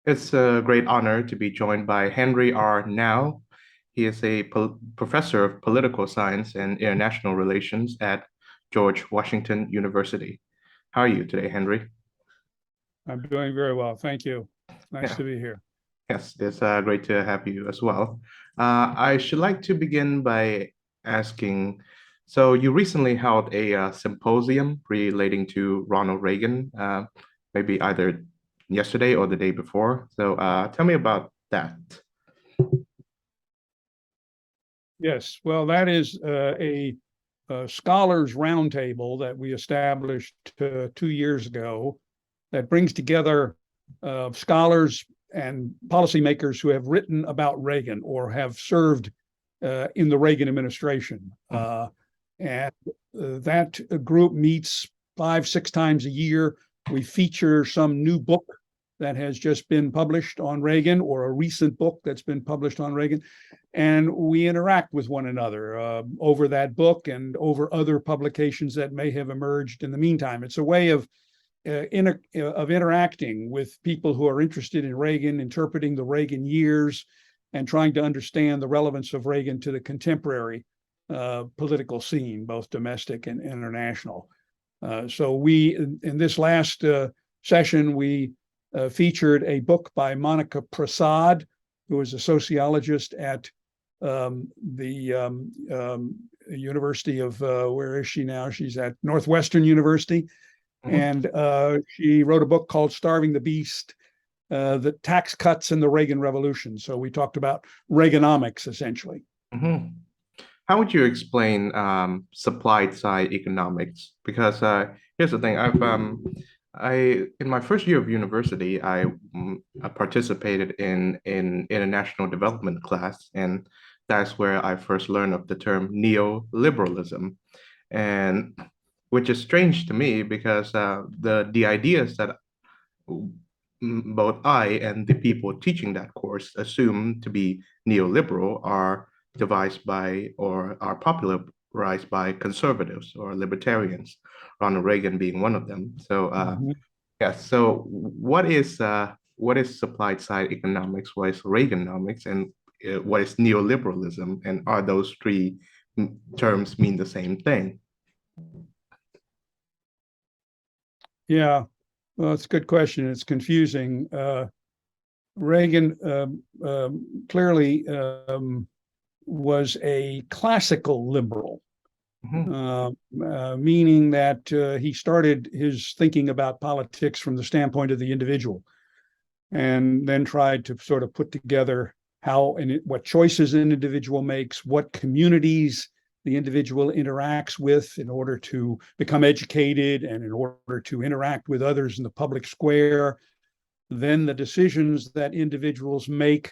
It's a great honor to be joined by Henry R. Now. He is a professor of political science and international relations at George Washington University. How are you today, Henry? I'm doing very well. Thank you. Nice Yeah, to be here. yes, it's great to have you as well. I should like to begin by asking, so you recently held a symposium relating to Ronald Reagan, maybe either yesterday or the day before. So tell me about that. Yes, well, that is a scholars roundtable that we established 2 years ago that brings together scholars and policymakers who have written about Reagan or have served in the Reagan administration. And that group meets 5, 6 times a year. We feature some new book that has just been published on Reagan or a recent book that's been published on Reagan. And we interact with one another over that book and over other publications that may have emerged in the meantime. It's a way of interacting with people who are interested in Reagan, interpreting the Reagan years, and trying to understand the relevance of Reagan to the contemporary political scene, both domestic and international. So we, in this last session, we featured a book by Monica Prasad, who is a sociologist at the University of, where is she now? She's at Northwestern University. Mhm. And she wrote a book called Starving the Beast, the tax cuts in the Reagan Revolution. So we talked about Reaganomics, essentially. Mhm. How would you explain supply side economics? Because here's the thing, I in my first year of university, I participated in international development class, and that's where I first learned of the term neoliberalism, and which is strange to me because the ideas that both I and the people teaching that course assume to be neoliberal are devised by or are popularized by conservatives or libertarians, Ronald Reagan being one of them. So Mhm. yeah, so what is supply side economics, what is Reaganomics, and what is neoliberalism, and are those three terms mean the same thing? Yeah, well, it's a good question. It's confusing. Reagan clearly was a classical liberal, Mhm. meaning that he started his thinking about politics from the standpoint of the individual, and then tried to sort of put together how and what choices an individual makes, what communities the individual interacts with in order to become educated and in order to interact with others in the public square, then the decisions that individuals make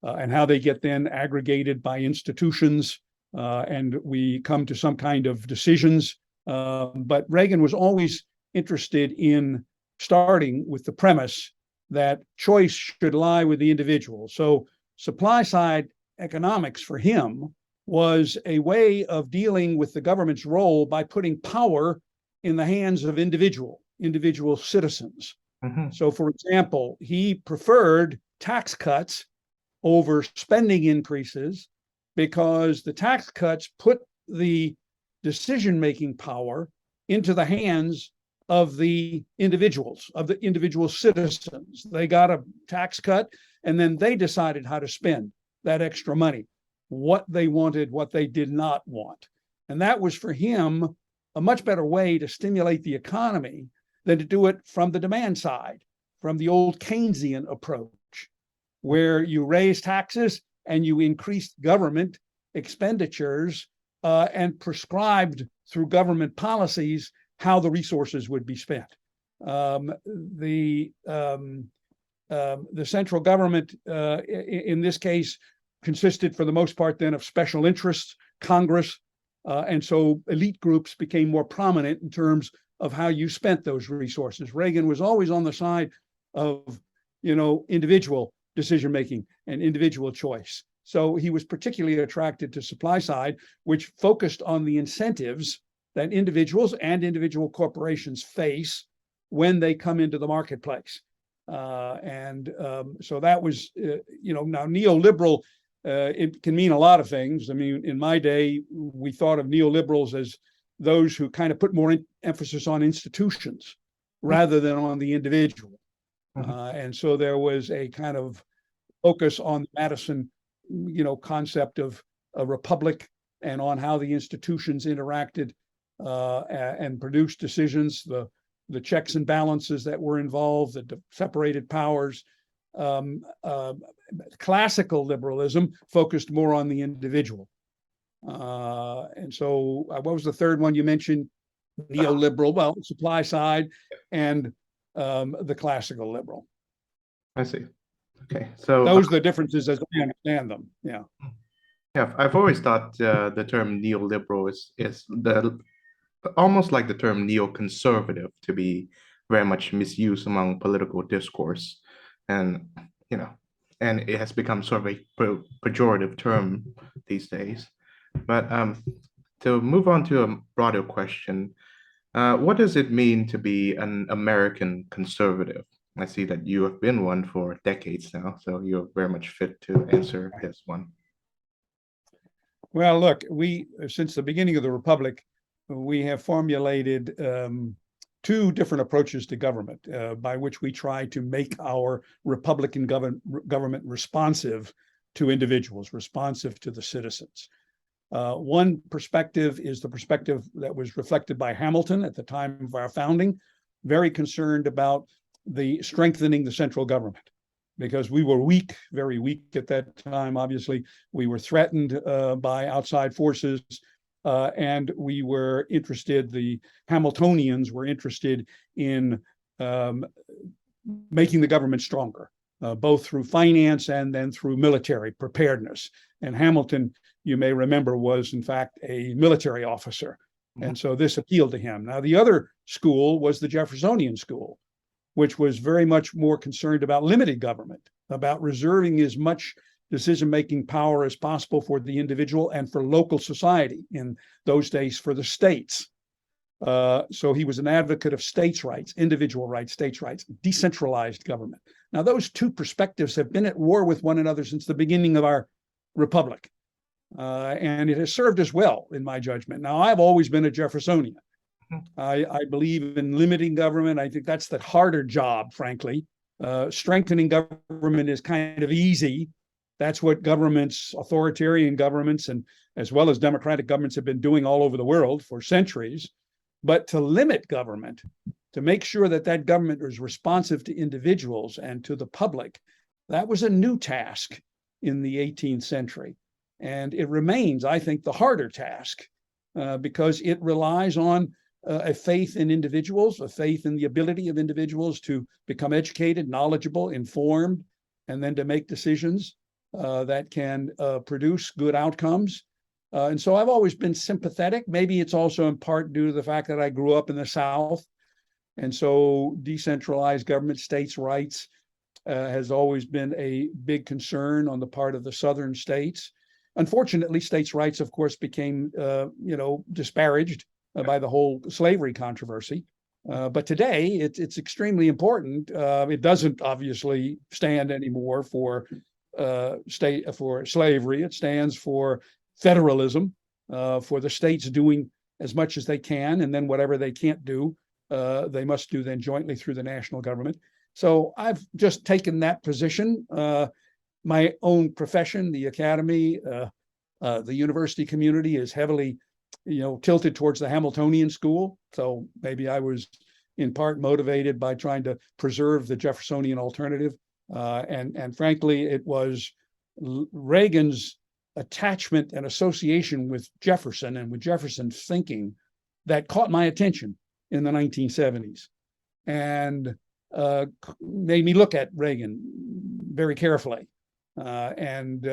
and how they get then aggregated by institutions, and we come to some kind of decisions. But Reagan was always interested in starting with the premise that choice should lie with the individual. So supply side economics for him was a way of dealing with the government's role by putting power in the hands of individual citizens. Mhm. So, for example, he preferred tax cuts over spending increases because the tax cuts put the decision making power into the hands of the individual citizens. They got a tax cut and then they decided how to spend that extra money, what they wanted, what they did not want. And that was for him a much better way to stimulate the economy than to do it from the demand side, from the old Keynesian approach, where you raise taxes and you increase government expenditures and prescribed through government policies how the resources would be spent. Um, the the central government, in this case, consisted for the most part then of special interests, Congress, and so elite groups became more prominent in terms of how you spent those resources. Reagan was always on the side of, individual decision making and individual choice. So he was particularly attracted to supply side, which focused on the incentives that individuals and individual corporations face when they come into the marketplace. So that was, now neoliberal, it can mean a lot of things. I mean, in my day, we thought of neoliberals as those who kind of put more emphasis on institutions rather than on the individual. And so there was a kind of focus on the Madison, concept of a republic and on how the institutions interacted and produced decisions, the checks and balances that were involved, the separated powers. Classical liberalism focused more on the individual. And so what was the third one you mentioned? Neoliberal, well, supply side, and the classical liberal. I see. Okay, so those are the differences as I understand them. Yeah. Yeah, I've always thought the term neoliberal is almost like the term neoconservative to be very much misused among political discourse, and you know, and it has become sort of a pejorative term these days. But to move on to a broader question, what does it mean to be an American conservative? I see that you have been one for decades now, so you're very much fit to answer this one. Well, look, since the beginning of the Republic, we have formulated two different approaches to government by which we try to make our Republican government responsive to individuals, responsive to the citizens. One perspective is the perspective that was reflected by Hamilton at the time of our founding, very concerned about strengthening the central government, because we were weak, very weak at that time. Obviously, we were threatened by outside forces, and we were interested, the Hamiltonians were interested in making the government stronger, both through finance and then through military preparedness. And Hamilton, you may remember, was in fact a military officer. And so this appealed to him. Now, the other school was the Jeffersonian school, which was very much more concerned about limited government, about reserving as much decision-making power as possible for the individual and for local society, in those days for the states. So he was an advocate of states' rights, individual rights, states' rights, decentralized government. Now, those two perspectives have been at war with one another since the beginning of our republic. And it has served us well, in my judgment. Now, I've always been a Jeffersonian. I believe in limiting government. I think that's the harder job, frankly. Strengthening government is kind of easy. That's what governments, authoritarian governments, and as well as democratic governments have been doing all over the world for centuries. But to limit government, to make sure that that government is responsive to individuals and to the public, that was a new task in the 18th century. And it remains, I think, the harder task because it relies on a faith in individuals, a faith in the ability of individuals to become educated, knowledgeable, informed, and then to make decisions that can produce good outcomes. And so I've always been sympathetic. Maybe it's also in part due to the fact that I grew up in the South. And so decentralized government, states' rights has always been a big concern on the part of the Southern states. Unfortunately, states' rights, of course, became, disparaged by the whole slavery controversy. But today, it's extremely important. It doesn't obviously stand anymore for slavery. It stands for federalism, for the states doing as much as they can, and then whatever they can't do, they must do then jointly through the national government. So I've just taken that position. My own profession, the academy, the university community is heavily, tilted towards the Hamiltonian school. So maybe I was in part motivated by trying to preserve the Jeffersonian alternative. And frankly, it was Reagan's attachment and association with Jefferson and with Jefferson's thinking that caught my attention in the 1970s and made me look at Reagan very carefully. And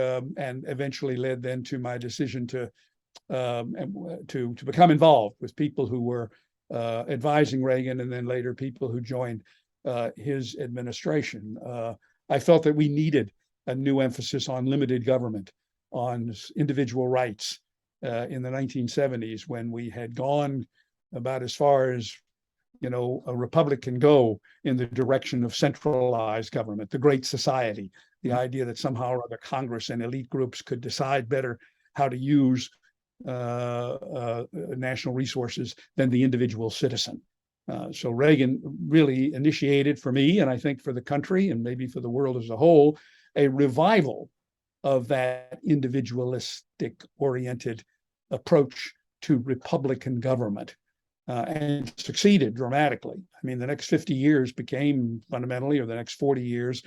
eventually led then to my decision to become involved with people who were advising Reagan, and then later people who joined his administration. I felt that we needed a new emphasis on limited government, on individual rights in the 1970s, when we had gone about as far as a republic can go in the direction of centralized government, the Great Society, the idea that somehow or other Congress and elite groups could decide better how to use national resources than the individual citizen. So Reagan really initiated for me, and I think for the country, and maybe for the world as a whole, a revival of that individualistic oriented approach to Republican government, and succeeded dramatically. I mean, the next 50 years became fundamentally, or the next 40 years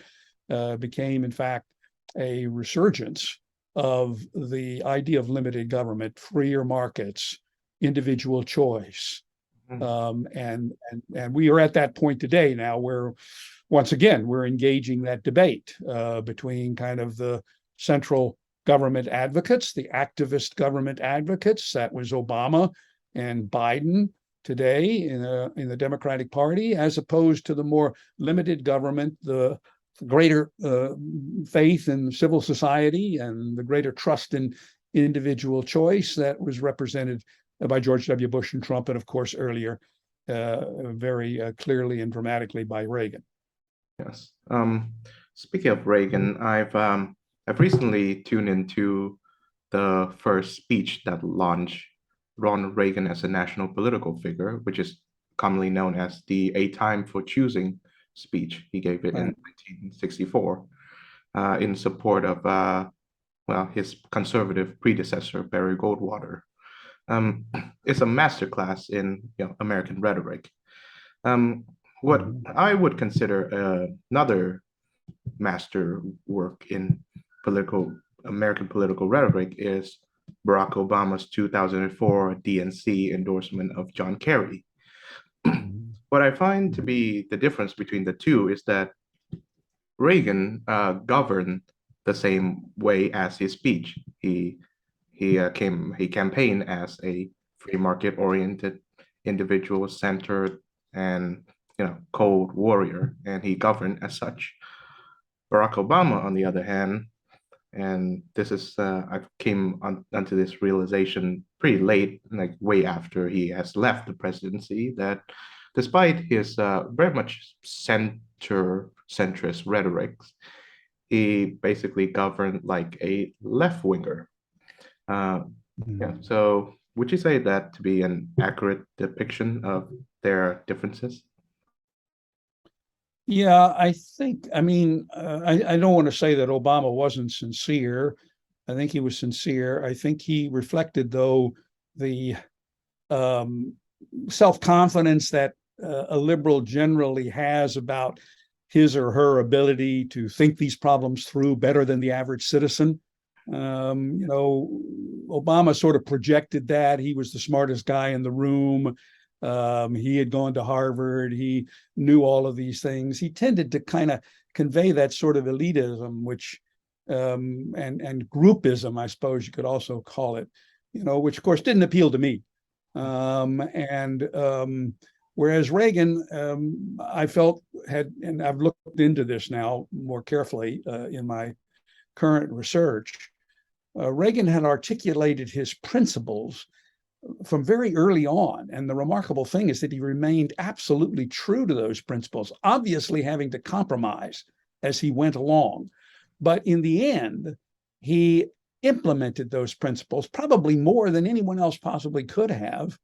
became, in fact, a resurgence of the idea of limited government, freer markets, individual choice. And we are at that point today now where, once again, we're engaging that debate between kind of the central government advocates, the activist government advocates. That was Obama and Biden today in the Democratic Party, as opposed to the more limited government, the greater faith in civil society and the greater trust in individual choice that was represented by George W. Bush and Trump, and of course earlier very clearly and dramatically by Reagan. Yes. Speaking of Reagan, I've recently tuned into the first speech that launched Ronald Reagan as a national political figure, which is commonly known as the A Time for Choosing speech. He gave it in 1964 in support of his conservative predecessor, Barry Goldwater. It's a masterclass in American rhetoric. What I would consider another master work in American political rhetoric is Barack Obama's 2004 DNC endorsement of John Kerry. What I find to be the difference between the two is that Reagan governed the same way as his speech. He campaigned as a free market oriented, individual centered, and cold warrior, and he governed as such. Barack Obama, on the other hand, and this is I came onto this realization pretty late, like way after he has left the presidency, that despite his very much centrist rhetoric, he basically governed like a left winger. Yeah. So would you say that to be an accurate depiction of their differences? Yeah, I think, I mean, I don't want to say that Obama wasn't sincere. I think he was sincere. I think he reflected, though, the self-confidence that a liberal generally has about his or her ability to think these problems through better than the average citizen. Obama sort of projected that. He was the smartest guy in the room. He had gone to Harvard. He knew all of these things. He tended to kind of convey that sort of elitism, which and groupism, I suppose you could also call it, which of course didn't appeal to me. Whereas Reagan, I felt and I've looked into this now more carefully in my current research, Reagan had articulated his principles from very early on. And the remarkable thing is that he remained absolutely true to those principles, obviously having to compromise as he went along. But in the end, he implemented those principles probably more than anyone else possibly could have,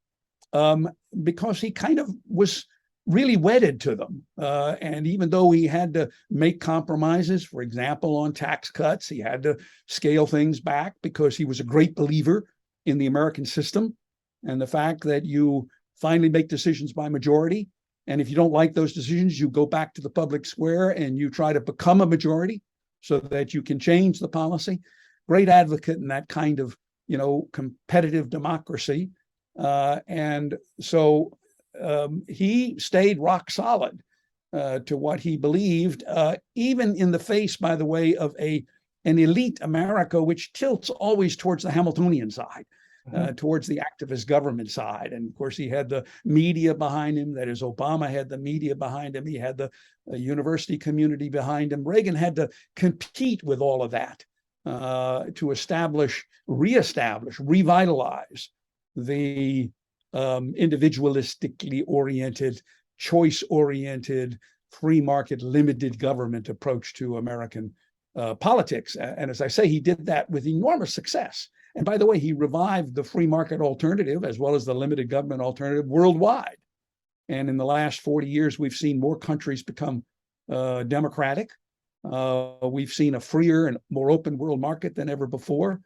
because he kind of was really wedded to them. And even though he had to make compromises, for example, on tax cuts, he had to scale things back because he was a great believer in the American system and the fact that you finally make decisions by majority. And if you don't like those decisions, you go back to the public square and you try to become a majority so that you can change the policy. Great advocate in that kind of, competitive democracy. And so he stayed rock solid to what he believed, even in the face, by the way, of an elite America, which tilts always towards the Hamiltonian side, towards the activist government side. And of course, he had the media behind him. That is, Obama had the media behind him. He had the university community behind him. Reagan had to compete with all of that to reestablish, revitalize the individualistically oriented, choice-oriented, free market, limited government approach to American politics. And as I say, he did that with enormous success. And by the way, he revived the free market alternative as well as the limited government alternative worldwide. And in the last 40 years, we've seen more countries become democratic. We've seen a freer and more open world market than ever before.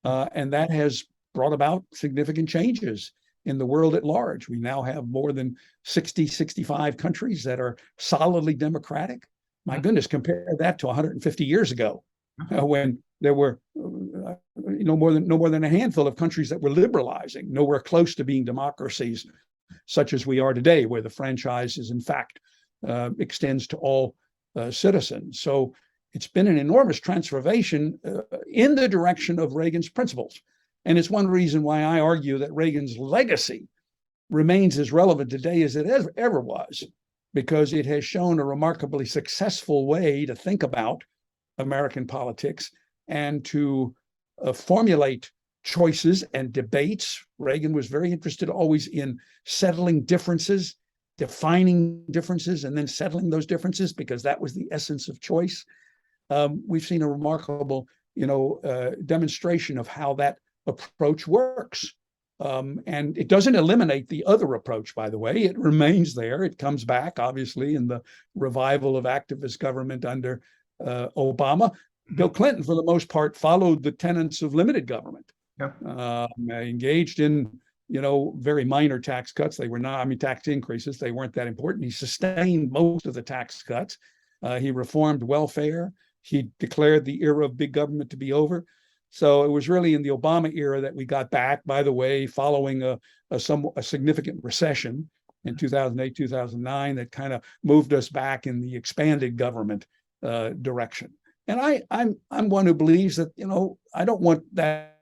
And that has brought about significant changes in the world at large. We now have more than 60, 65 countries that are solidly democratic. My goodness, compare that to 150 years ago, when there were no more than a handful of countries that were liberalizing, nowhere close to being democracies such as we are today, where the franchise is in fact extends to all citizens. So it's been an enormous transformation in the direction of Reagan's principles. And it's one reason why I argue that Reagan's legacy remains as relevant today as it ever was, because it has shown a remarkably successful way to think about American politics and to formulate choices and debates. Reagan was very interested always in settling differences, defining differences, and then settling those differences, because that was the essence of choice. We've seen a remarkable, demonstration of how that approach works. And it doesn't eliminate the other approach, by the way. It remains there. It comes back, obviously, in the revival of activist government under Obama. Bill Clinton, for the most part, followed the tenets of limited government. Yeah. Engaged in, very minor tax cuts. They were not, tax increases. They weren't that important. He sustained most of the tax cuts. He reformed welfare. He declared the era of big government to be over. So it was really in the Obama era that we got back, by the way, following a significant recession in 2008, 2009, that kind of moved us back in the expanded government direction. And I'm one who believes that, I don't want that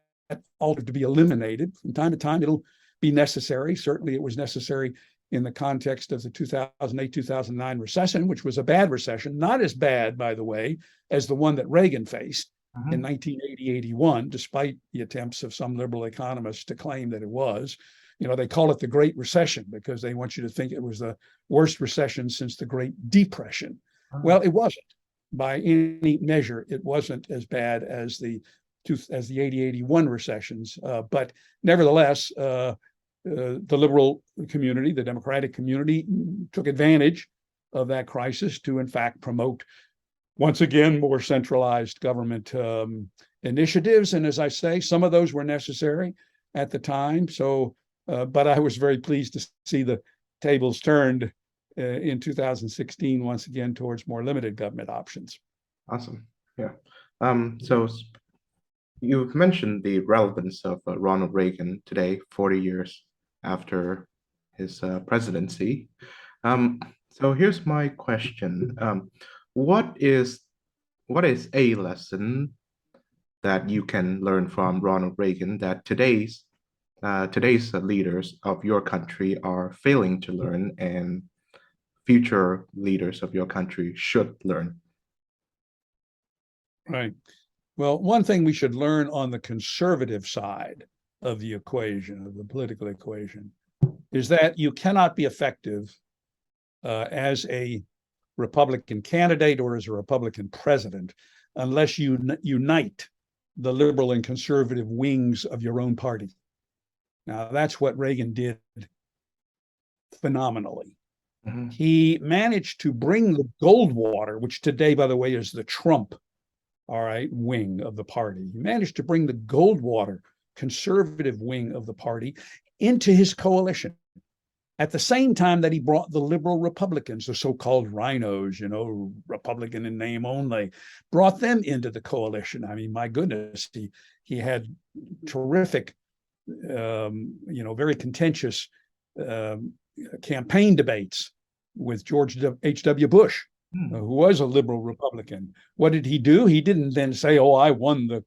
all to be eliminated. From time to time, it'll be necessary. Certainly it was necessary in the context of the 2008, 2009 recession, which was a bad recession, not as bad, by the way, as the one that Reagan faced in 1980-81, despite the attempts of some liberal economists to claim that it was. They call it the Great Recession because they want you to think it was the worst recession since the Great Depression. Well, it wasn't. By any measure, it wasn't as bad as the 80-81 recessions. But nevertheless, the liberal community, the Democratic community, took advantage of that crisis to, in fact, promote, once again, more centralized government initiatives. And as I say, some of those were necessary at the time. So, but I was very pleased to see the tables turned in 2016, once again, towards more limited government options. Awesome. Yeah. So you've mentioned the relevance of Ronald Reagan today, 40 years after his presidency. So here's my question. What is a lesson that you can learn from Ronald Reagan that today's leaders of your country are failing to learn and future leaders of your country should learn? Right. Well, one thing we should learn on the conservative side of the equation, of the political equation, is that you cannot be effective as a Republican candidate or as a Republican president unless you unite the liberal and conservative wings of your own party. Now, that's what Reagan did phenomenally. Mm-hmm. He managed to bring the Goldwater, which today, by the way, is the Trump, wing of the party. He managed to bring the Goldwater conservative wing of the party into his coalition at the same time that he brought the liberal Republicans, the so-called rhinos, Republican in name only, brought them into the coalition. My goodness, he had terrific, very contentious campaign debates with George H.W. Bush, who was a liberal Republican. What did he do? He didn't then say, "Oh, I won the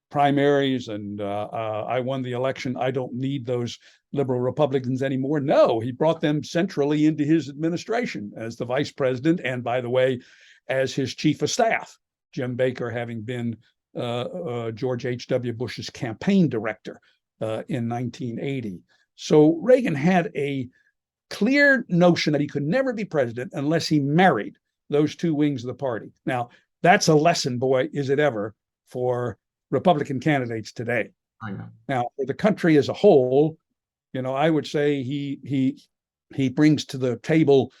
primaries and I won the election. I don't need those liberal Republicans anymore." No, he brought them centrally into his administration as the vice president, and by the way, as his chief of staff, Jim Baker having been George H.W. Bush's campaign director in 1980. So Reagan had a clear notion that he could never be president unless he married those two wings of the party. Now, that's a lesson, boy, is it ever, for Republican candidates today. I know. Now, for the country as a whole, I would say he brings to the table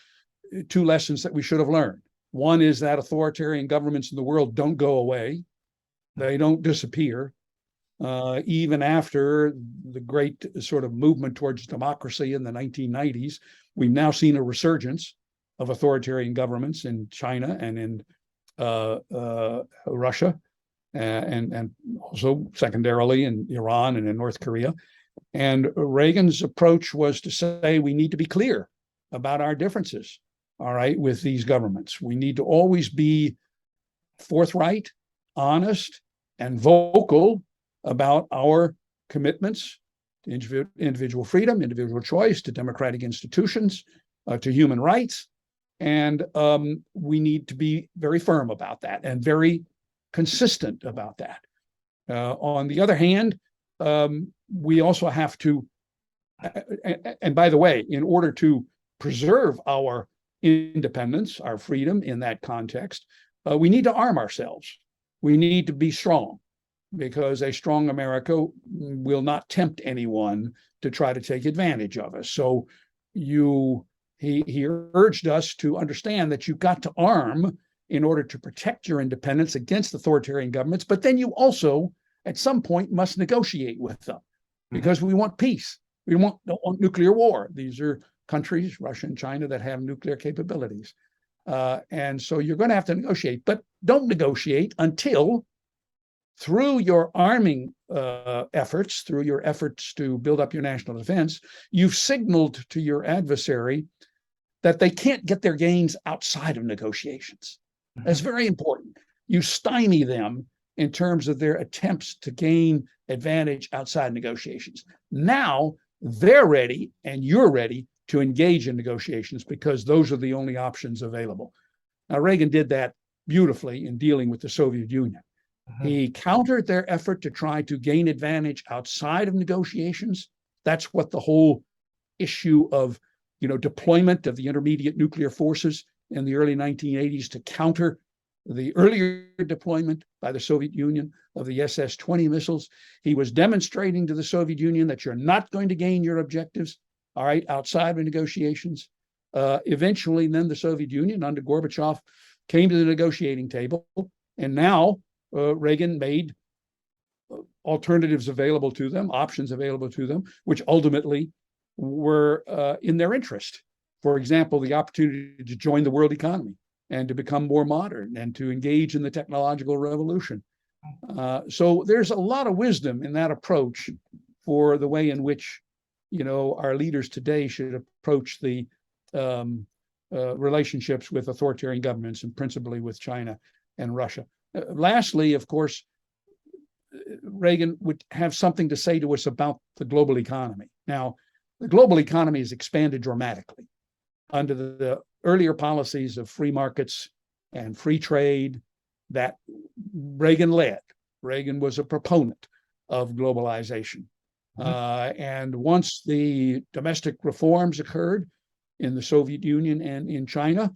two lessons that we should have learned. One is that authoritarian governments in the world don't go away. They don't disappear. Even after the great sort of movement towards democracy in the 1990s, we've now seen a resurgence of authoritarian governments in China and in Russia, and also secondarily in Iran and in North Korea. And Reagan's approach was to say we need to be clear about our differences, all right, with these governments. We need to always be forthright, honest, and vocal about our commitments to individual freedom, individual choice, to democratic institutions, to human rights. And we need to be very firm about that and very consistent about that. On the other hand, we also have to, and by the way, in order to preserve our independence, our freedom in that context, we need to arm ourselves. We need to be strong, because a strong America will not tempt anyone to try to take advantage of us. So he urged us to understand that you've got to arm in order to protect your independence against authoritarian governments, but then you also, at some point, must negotiate with them, because we want peace. We don't want nuclear war. These are countries, Russia and China, that have nuclear capabilities. And so you're going to have to negotiate, but don't negotiate until, through your arming efforts, through your efforts to build up your national defense, you've signaled to your adversary that they can't get their gains outside of negotiations. That's very important. You stymie them in terms of their attempts to gain advantage outside negotiations. Now they're ready and you're ready to engage in negotiations, because those are the only options available. Now, Reagan did that beautifully in dealing with the Soviet Union. He countered their effort to try to gain advantage outside of negotiations. That's what the whole issue of, deployment of the intermediate nuclear forces in the early 1980s to counter the earlier deployment by the Soviet Union of the SS-20 missiles. He was demonstrating to the Soviet Union that you're not going to gain your objectives, all right, outside of negotiations. Eventually, then the Soviet Union under Gorbachev came to the negotiating table, and now Reagan made alternatives available to them, options available to them, which ultimately were in their interest. For example, the opportunity to join the world economy and to become more modern and to engage in the technological revolution. So there's a lot of wisdom in that approach for the way in which, our leaders today should approach the relationships with authoritarian governments, and principally with China and Russia. Lastly, of course, Reagan would have something to say to us about the global economy. Now, the global economy has expanded dramatically under the earlier policies of free markets and free trade that Reagan led. Reagan was a proponent of globalization. And once the domestic reforms occurred in the Soviet Union and in China,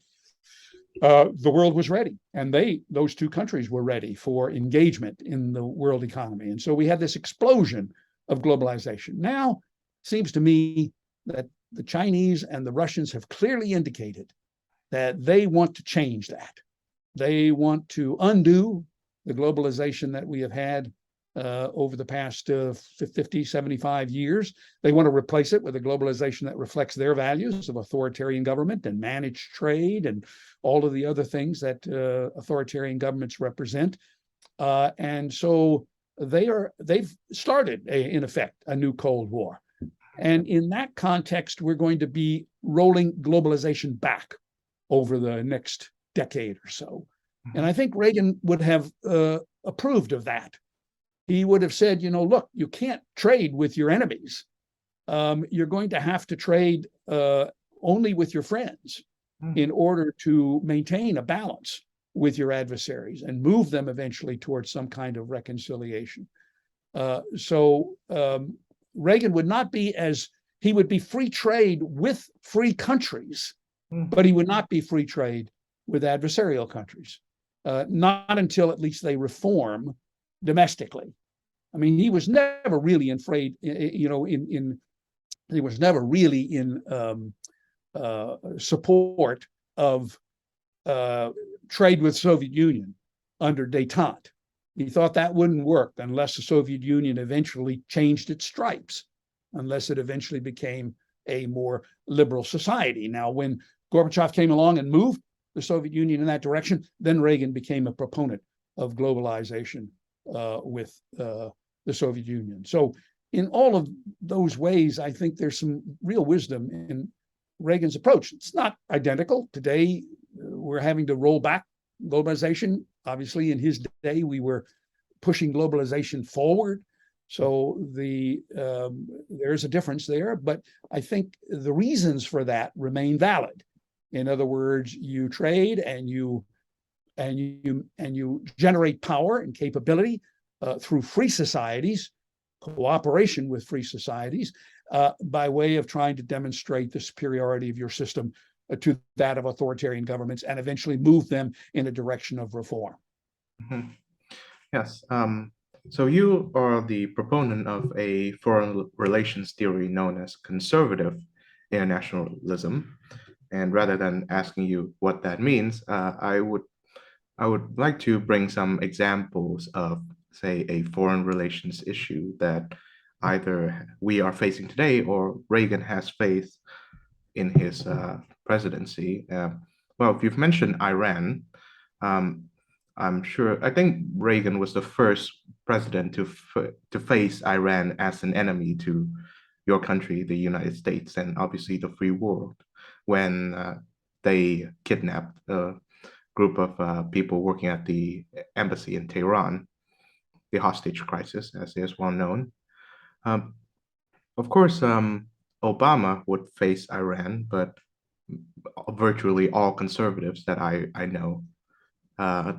the world was ready, and those two countries were ready for engagement in the world economy. And so we had this explosion of globalization. Now, it seems to me that the Chinese and the Russians have clearly indicated that they want to change that. They want to undo the globalization that we have had over the past 50, 75 years. They want to replace it with a globalization that reflects their values of authoritarian government and managed trade and all of the other things that authoritarian governments represent. And so they've started, in effect, a new Cold War. And in that context, we're going to be rolling globalization back over the next decade or so. And I think Reagan would have approved of that. He would have said, look, you can't trade with your enemies. You're going to have to trade only with your friends in order to maintain a balance with your adversaries and move them eventually towards some kind of reconciliation. So Reagan would not be as he would be free trade with free countries, Hmm. but he would not be free trade with adversarial countries, not until at least they reform domestically. I mean, he was never really afraid, he was never really in support of trade with Soviet Union under détente. He thought that wouldn't work unless the Soviet Union eventually changed its stripes, unless it eventually became a more liberal society. Now, when Gorbachev came along and moved the Soviet Union in that direction, then Reagan became a proponent of globalization with the Soviet Union. So in all of those ways, I think there's some real wisdom in Reagan's approach. It's not identical. Today, we're having to roll back globalization. Obviously, in his day, we were pushing globalization forward. So there's a difference there, but I think the reasons for that remain valid. In other words, you trade and you generate power and capability through free societies, cooperation with free societies, by way of trying to demonstrate the superiority of your system to that of authoritarian governments and eventually move them in a direction of reform. Mhm. Yes. So you are the proponent of a foreign relations theory known as conservative internationalism. And rather than asking you what that means, I would like to bring some examples of, say, a foreign relations issue that either we are facing today or Reagan has faced in his presidency. Well, if you've mentioned Iran, um, I think Reagan was the first president to face Iran as an enemy to your country, the United States, and obviously the free world, when they kidnapped a group of people working at the embassy in Tehran, the hostage crisis, as is well known. Um, of course, Obama would face Iran, but virtually all conservatives that I know uh,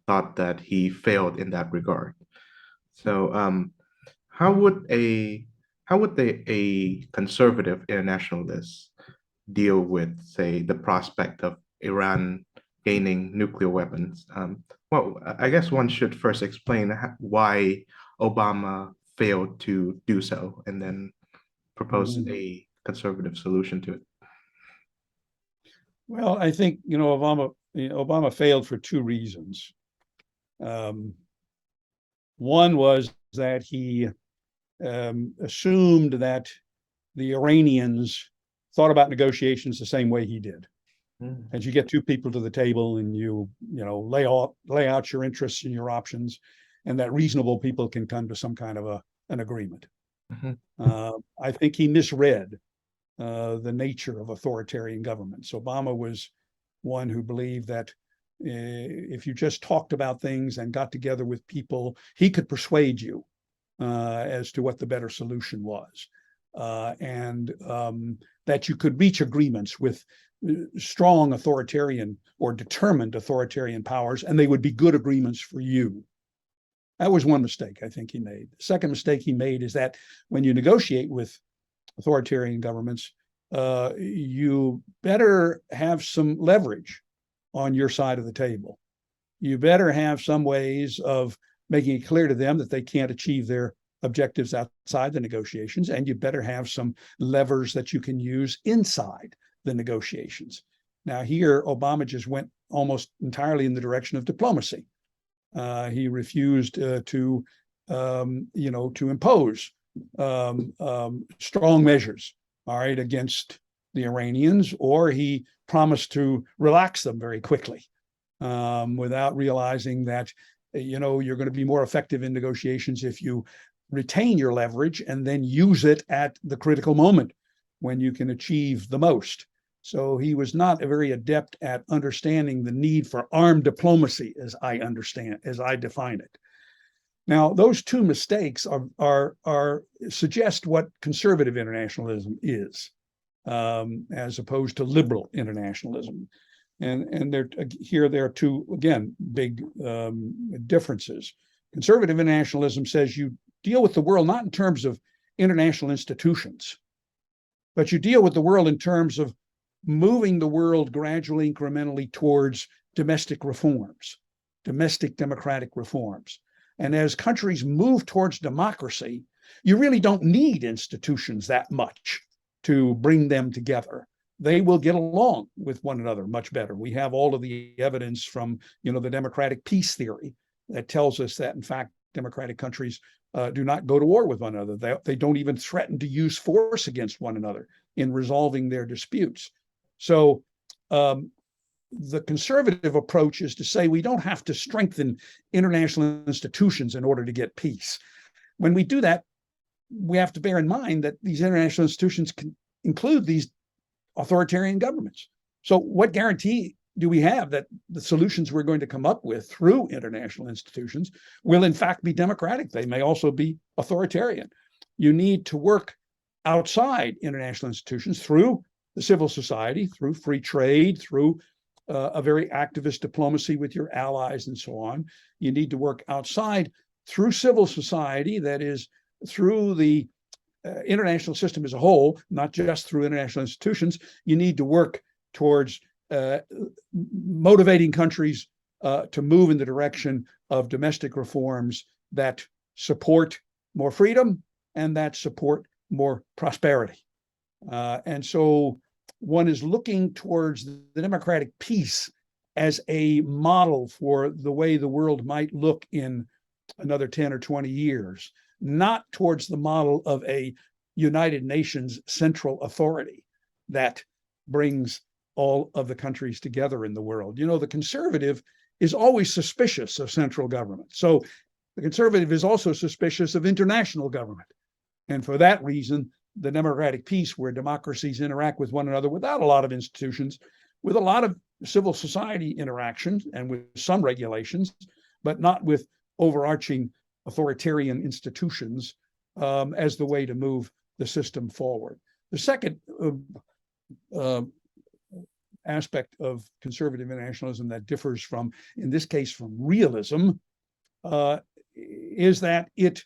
thought that he failed in that regard. So, how would a conservative internationalist deal with, say, the prospect of Iran gaining nuclear weapons? Well, I guess one should first explain why Obama failed to do so, and then propose Mhm. a conservative solution to it. Well, I think Obama failed for two reasons. Um, One was that he assumed that the Iranians thought about negotiations the same way he did. Mm. As you get two people to the table and lay out your interests and your options, and that reasonable people can come to some kind of an agreement. Mhm. I think he misread the nature of authoritarian governments. Obama was one who believed that if you just talked about things and got together with people, he could persuade you as to what the better solution was, and that you could reach agreements with strong authoritarian or determined authoritarian powers, and they would be good agreements for you. That was one mistake I think he made. The second mistake he made is that when you negotiate with authoritarian governments, you better have some leverage on your side of the table. You better have some ways of making it clear to them that they can't achieve their objectives outside the negotiations, and you better have some levers that you can use inside the negotiations. Now, here, Obama just went almost entirely in the direction of diplomacy. He refused to impose strong measures, all right, against the Iranians, or he promised to relax them very quickly, without realizing that you're going to be more effective in negotiations if you retain your leverage and then use it at the critical moment when you can achieve the most. So he was not a very adept at understanding the need for armed diplomacy, as I define it. Now, those two mistakes are suggest what conservative internationalism is, as opposed to liberal internationalism. And there are two, again, big differences. Conservative internationalism says you deal with the world not in terms of international institutions, but you deal with the world in terms of moving the world gradually, incrementally towards domestic reforms, domestic democratic reforms. And as countries move towards democracy, you really don't need institutions that much to bring them together. They will get along with one another much better. We have all of the evidence from, the democratic peace theory that tells us that, in fact, democratic countries do not go to war with one another. They don't even threaten to use force against one another in resolving their disputes. So the conservative approach is to say we don't have to strengthen international institutions in order to get peace. When we do that, we have to bear in mind that these international institutions can include these authoritarian governments. So what guarantee do we have that the solutions we're going to come up with through international institutions will in fact be democratic? They may also be authoritarian. You need to work outside international institutions through the civil society, through free trade, through a very activist diplomacy with your allies and so on. You need to work outside through civil society, that is, through the international system as a whole, not just through international institutions. You need to work towards motivating countries to move in the direction of domestic reforms that support more freedom and that support more prosperity. And so one is looking towards the democratic peace as a model for the way the world might look in another 10 or 20 years, not towards the model of a United Nations central authority that brings all of the countries together in the world. The conservative is always suspicious of central government. So the conservative is also suspicious of international government. And for that reason, the democratic peace, where democracies interact with one another without a lot of institutions, with a lot of civil society interactions and with some regulations, but not with overarching authoritarian institutions as the way to move the system forward. The second aspect of conservative internationalism that differs from, in this case, from realism, is that it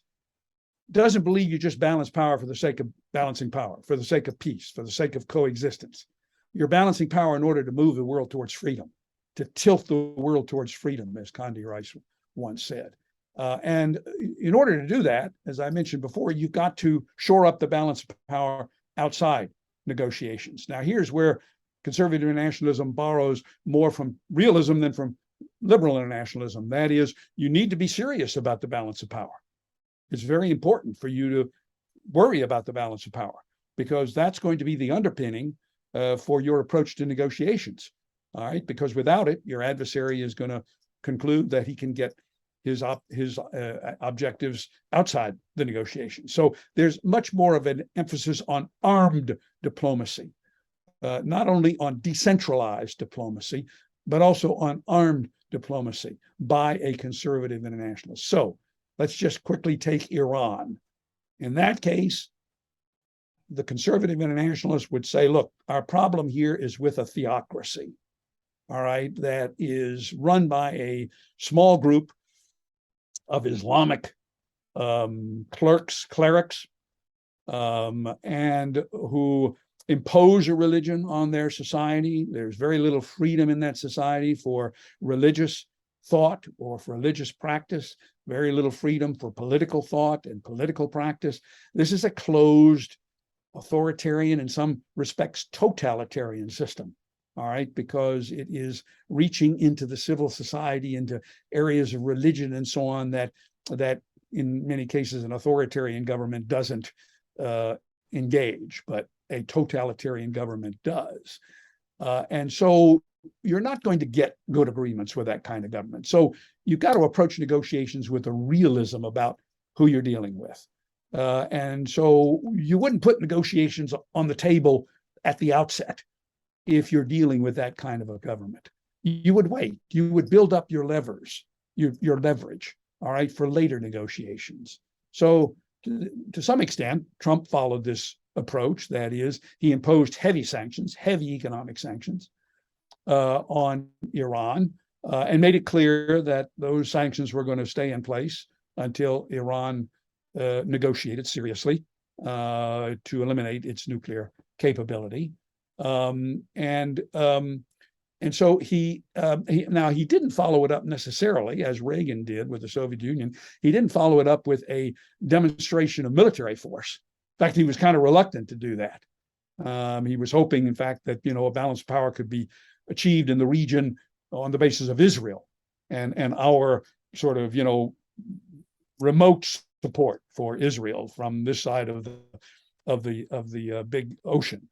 doesn't believe you just balance power for the sake of balancing power, for the sake of peace, for the sake of coexistence. You're balancing power in order to move the world towards freedom, to tilt the world towards freedom, as Condi Rice once said. And in order to do that, as I mentioned before, you've got to shore up the balance of power outside negotiations. Now, here's where conservative internationalism borrows more from realism than from liberal internationalism. That is, you need to be serious about the balance of power. It's very important for you to worry about the balance of power, because that's going to be the underpinning for your approach to negotiations. All right, because without it, your adversary is going to conclude that he can get his objectives outside the negotiation. So there's much more of an emphasis on armed diplomacy, not only on decentralized diplomacy, but also on armed diplomacy by a conservative internationalist. So let's just quickly take Iran. In that case, the conservative internationalists would say, look, our problem here is with a theocracy, all right, that is run by a small group of Islamic clerics, and who impose a religion on their society. There's very little freedom in that society for religious thought or for religious practice, very little freedom for political thought and political practice. This is a closed, authoritarian, in some respects, totalitarian system, all right, because it is reaching into the civil society, into areas of religion and so on that in many cases an authoritarian government doesn't engage, but a totalitarian government does. And so you're not going to get good agreements with that kind of government. So you've got to approach negotiations with a realism about who you're dealing with. And so you wouldn't put negotiations on the table at the outset if you're dealing with that kind of a government. You would wait. You would build up your levers, your leverage, all right, for later negotiations. So to some extent, Trump followed this approach. That is, he imposed heavy sanctions, heavy economic sanctions on Iran, and made it clear that those sanctions were going to stay in place until Iran negotiated seriously to eliminate its nuclear capability. And so he didn't follow it up necessarily, as Reagan did with the Soviet Union. He didn't follow it up with a demonstration of military force. In fact, he was kind of reluctant to do that. He was hoping, in fact, that a balanced power could be achieved in the region on the basis of Israel and our sort of remote support for Israel from this side of the big ocean.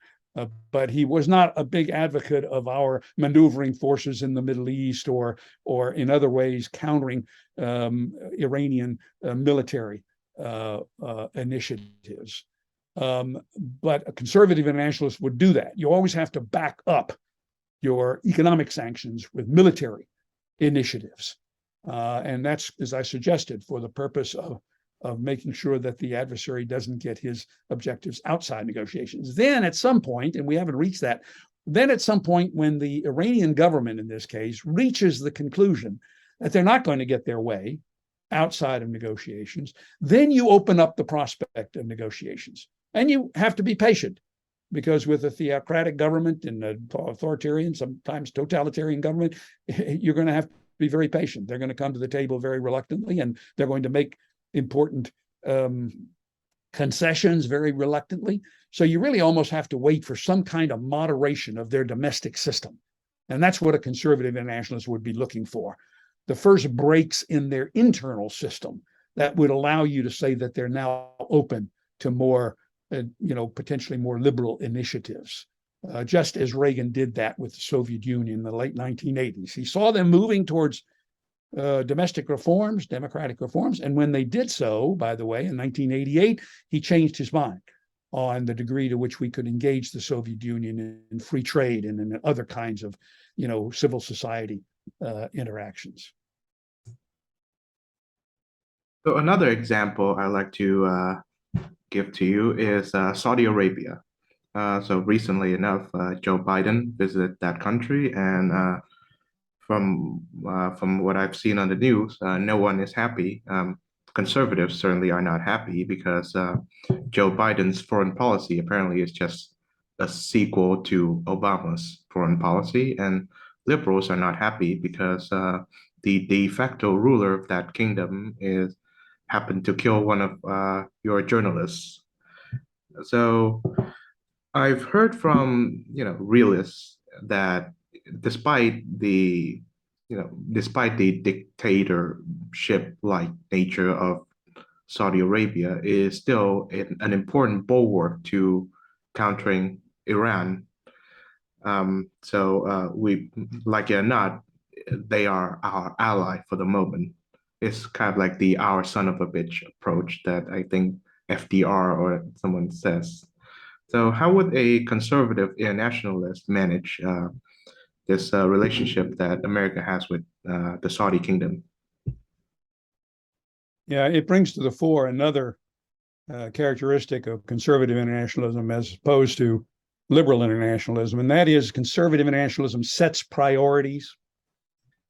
But he was not a big advocate of our maneuvering forces in the Middle East or in other ways countering Iranian military initiatives. But a conservative internationalist would do that. You always have to back up your economic sanctions with military initiatives. And that's, as I suggested, for the purpose of making sure that the adversary doesn't get his objectives outside negotiations. Then at some point, and we haven't reached that, then at some point when the Iranian government, in this case, reaches the conclusion that they're not going to get their way outside of negotiations, then you open up the prospect of negotiations. And you have to be patient, because with a theocratic government and an authoritarian, sometimes totalitarian government, you're going to have to be very patient. They're going to come to the table very reluctantly, and they're going to make important concessions very reluctantly. So you really almost have to wait for some kind of moderation of their domestic system. And that's what a conservative internationalist would be looking for. The first breaks in their internal system that would allow you to say that they're now open to more, potentially more liberal initiatives. Just as Reagan did that with the Soviet Union in the late 1980s. He saw them moving towards domestic reforms, democratic reforms. And when they did so, by the way, in 1988, he changed his mind on the degree to which we could engage the Soviet Union in free trade and in other kinds of, civil society interactions. So another example I like to give to you is Saudi Arabia. So recently enough, Joe Biden visited that country, and from what I've seen on the news, no one is happy. Conservatives certainly are not happy because Joe Biden's foreign policy apparently is just a sequel to Obama's foreign policy, and liberals are not happy because the de facto ruler of that kingdom happened to kill one of your journalists. So I've heard from realists that despite the dictatorship-like nature of Saudi Arabia, is still an important bulwark to countering Iran. So we, like it or not, they are our ally for the moment. It's kind of like the "our son of a bitch" approach that I think FDR or someone says. So how would a conservative internationalist manage this relationship that America has with the Saudi kingdom? Yeah, it brings to the fore another characteristic of conservative internationalism as opposed to liberal internationalism, and that is conservative internationalism sets priorities.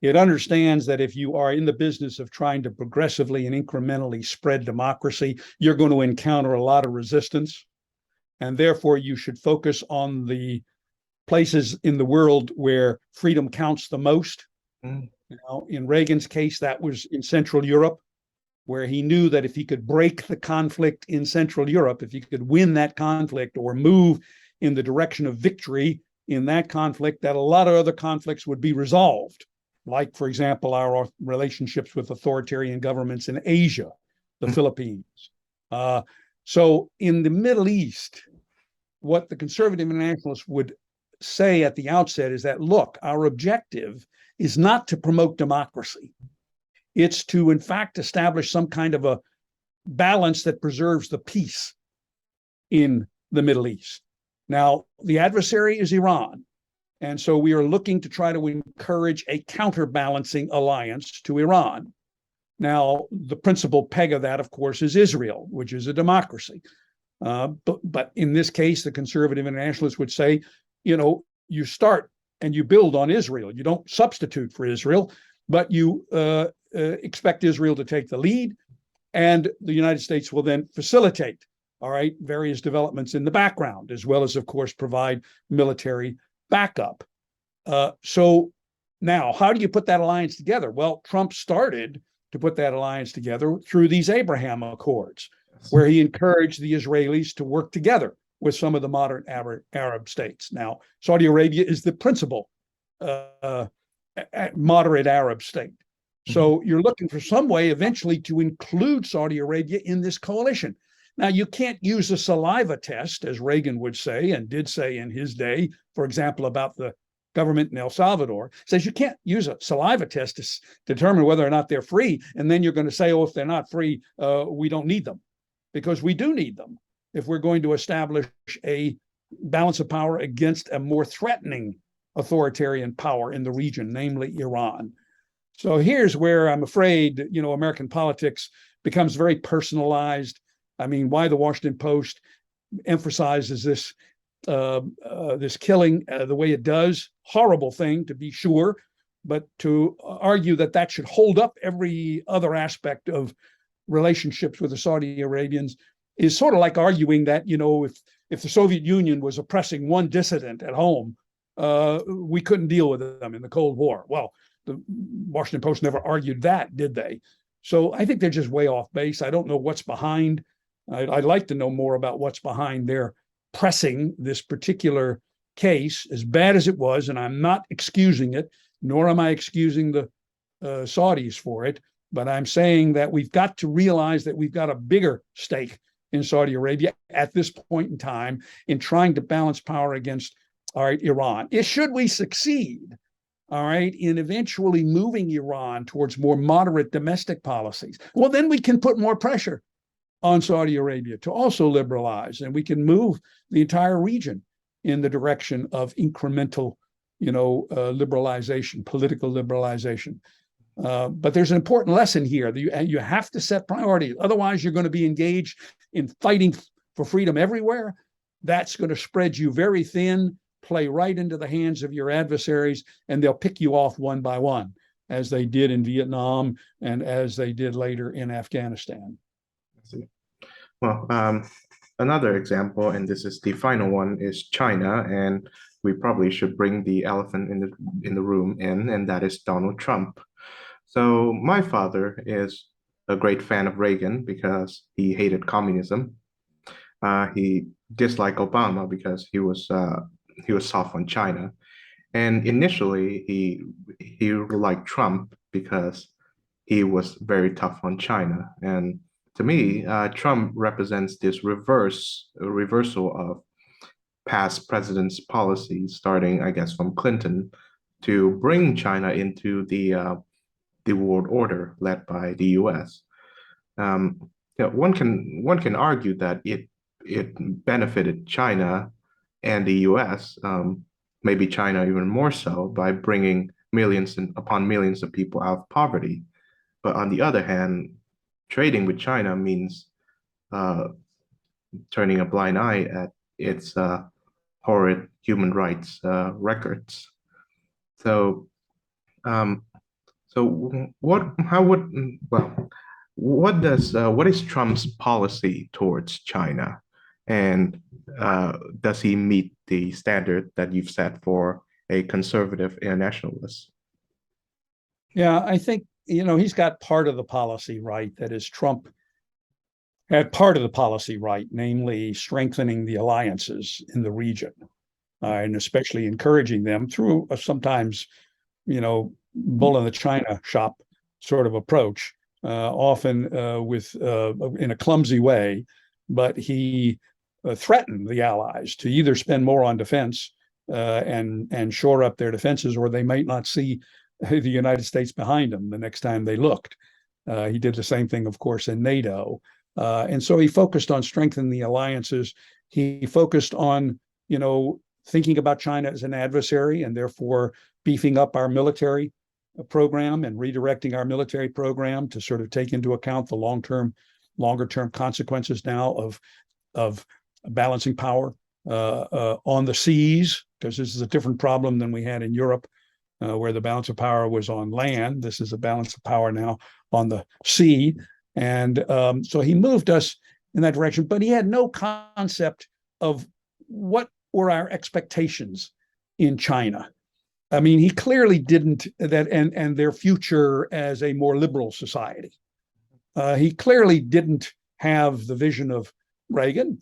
It understands that if you are in the business of trying to progressively and incrementally spread democracy, you're going to encounter a lot of resistance. And therefore, you should focus on the places in the world where freedom counts the most. In Reagan's case, that was in Central Europe, where he knew that if he could break the conflict in Central Europe, if he could win that conflict or move in the direction of victory in that conflict, that a lot of other conflicts would be resolved. Like, for example, our relationships with authoritarian governments in Asia, the Philippines. So in the Middle East, what the conservative internationalists would say at the outset is that, look, our objective is not to promote democracy. It's to, in fact, establish some kind of a balance that preserves the peace in the Middle East. Now, the adversary is Iran. And so we are looking to try to encourage a counterbalancing alliance to Iran. Now, the principal peg of that, of course, is Israel, which is a democracy. But in this case, the conservative internationalists would say, you start and you build on Israel. You don't substitute for Israel, but you expect Israel to take the lead, and the United States will then facilitate all right, various developments in the background, as well as, of course, provide military backup. So now, how do you put that alliance together? Well, Trump started to put that alliance together through these Abraham Accords, where he encouraged the Israelis to work together with some of the modern Arab states. Now, Saudi Arabia is the principal moderate Arab state. So you're looking for some way eventually to include Saudi Arabia in this coalition. Now, you can't use a saliva test, as Reagan would say and did say in his day, for example, about the government in El Salvador. Says you can't use a saliva test to determine whether or not they're free. And then you're going to say, oh, if they're not free, we don't need them, because we do need them if we're going to establish a balance of power against a more threatening authoritarian power in the region, namely Iran. So here's where I'm afraid, American politics becomes very personalized. I mean, why the Washington Post emphasizes this this killing the way it does, horrible thing to be sure, but to argue that that should hold up every other aspect of relationships with the Saudi Arabians is sort of like arguing that, if the Soviet Union was oppressing one dissident at home, we couldn't deal with them in the Cold War. Well, the Washington Post never argued that, did they? So I think they're just way off base. I don't know what's behind. I'd like to know more about what's behind their pressing this particular case, as bad as it was, and I'm not excusing it, nor am I excusing the Saudis for it, but I'm saying that we've got to realize that we've got a bigger stake in Saudi Arabia at this point in time in trying to balance power against, all right, Iran. Should we succeed, all right, in eventually moving Iran towards more moderate domestic policies, well, then we can put more pressure on Saudi Arabia to also liberalize, and we can move the entire region in the direction of incremental, liberalization, political liberalization. But there's an important lesson here. You have to set priorities. Otherwise, you're going to be engaged in fighting for freedom everywhere. That's going to spread you very thin, play right into the hands of your adversaries, and they'll pick you off one by one, as they did in Vietnam and as they did later in Afghanistan. Well, another example, and this is the final one, is China, and we probably should bring the elephant in the room in, and that is Donald Trump. So my father is a great fan of Reagan because he hated communism. He disliked Obama because he was soft on China, and initially he liked Trump because he was very tough on China. And to me, Trump represents this reversal of past presidents' policies, starting, I guess, from Clinton, to bring China into the world order led by the U.S. One can argue that it benefited China and the U.S., maybe China even more so, by bringing millions upon millions of people out of poverty. But on the other hand, trading with China means turning a blind eye at its horrid human rights records. So, what is Trump's policy towards China, and does he meet the standard that you've set for a conservative internationalist? Yeah, I think he's got part of the policy right. That is, Trump had part of the policy right, namely strengthening the alliances in the region, and especially encouraging them through a sometimes, bull in the China shop sort of approach, often in a clumsy way. But he threatened the allies to either spend more on defense and shore up their defenses, or they might not see the United States behind them the next time they looked. He did the same thing, of course, in NATO. And so he focused on strengthening the alliances. He focused on, thinking about China as an adversary, and therefore beefing up our military program and redirecting our military program to sort of take into account the longer term consequences now of balancing power on the seas, because this is a different problem than we had in Europe, where the balance of power was on land. This is a balance of power now on the sea. And so he moved us in that direction, but he had no concept of what were our expectations in China. I mean, he clearly didn't that, and their future as a more liberal society. He clearly didn't have the vision of Reagan,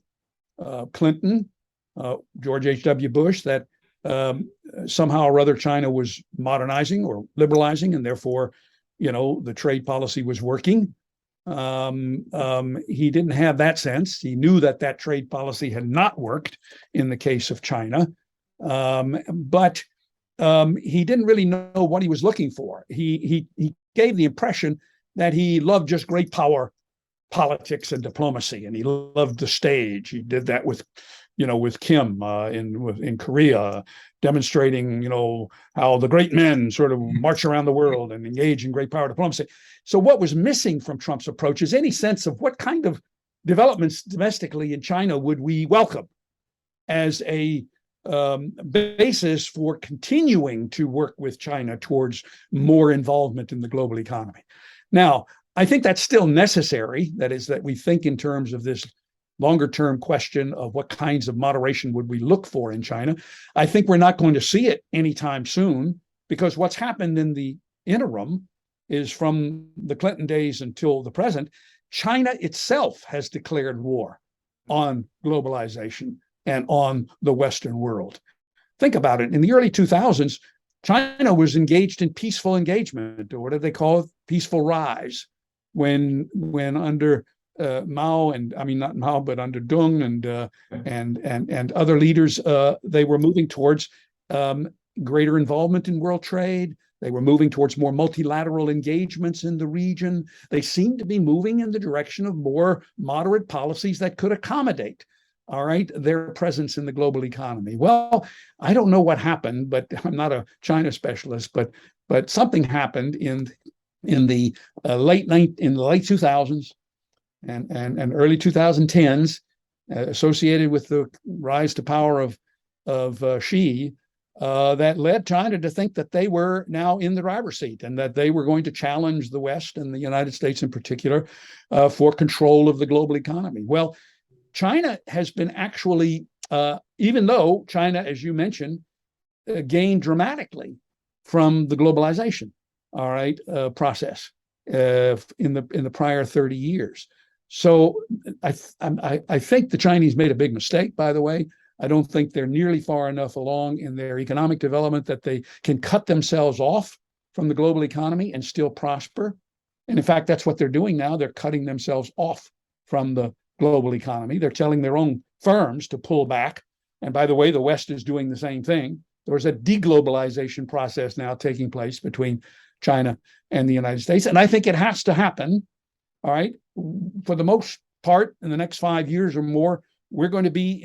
Clinton, George H.W. Bush, that somehow or other China was modernizing or liberalizing, and therefore, the trade policy was working. He didn't have that sense. He knew that trade policy had not worked in the case of China, but he didn't really know what he was looking for. He gave the impression that he loved just great power politics and diplomacy, and he loved the stage. He did that with Kim in Korea, demonstrating how the great men sort of march around the world and engage in great power diplomacy. So what was missing from Trump's approach is any sense of what kind of developments domestically in China would we welcome as a basis for continuing to work with China towards more involvement in the global economy. Now, I think that's still necessary. That is, that we think in terms of this longer term question of what kinds of moderation would we look for in China. I think we're not going to see it anytime soon, because what's happened in the interim is, from the Clinton days until the present, China itself has declared war on globalization and on the Western world. Think about it. In the early 2000s, China was engaged in peaceful engagement, or what do they call it? Peaceful rise, when under Mao, and I mean not Mao, but under Deng and other leaders, they were moving towards greater involvement in world trade. They were moving towards more multilateral engagements in the region. They seemed to be moving in the direction of more moderate policies that could accommodate, all right, their presence in the global economy. Well, I don't know what happened, but I'm not a China specialist, but something happened in the late 2000s and early 2010s, associated with the rise to power of Xi, that led China to think that they were now in the driver's seat, and that they were going to challenge the West, and the United States in particular, for control of the global economy. Well, China has been actually, even though China, as you mentioned, gained dramatically from the globalization, all right, process in the prior 30 years. So I think the Chinese made a big mistake, by the way. I don't think they're nearly far enough along in their economic development that they can cut themselves off from the global economy and still prosper. And in fact, that's what they're doing now. They're cutting themselves off from the global economy. They're telling their own firms to pull back. And by the way, the West is doing the same thing. There's a deglobalization process now taking place between China and the United States. And I think it has to happen, all right? For the most part, in the next 5 years or more, we're going to be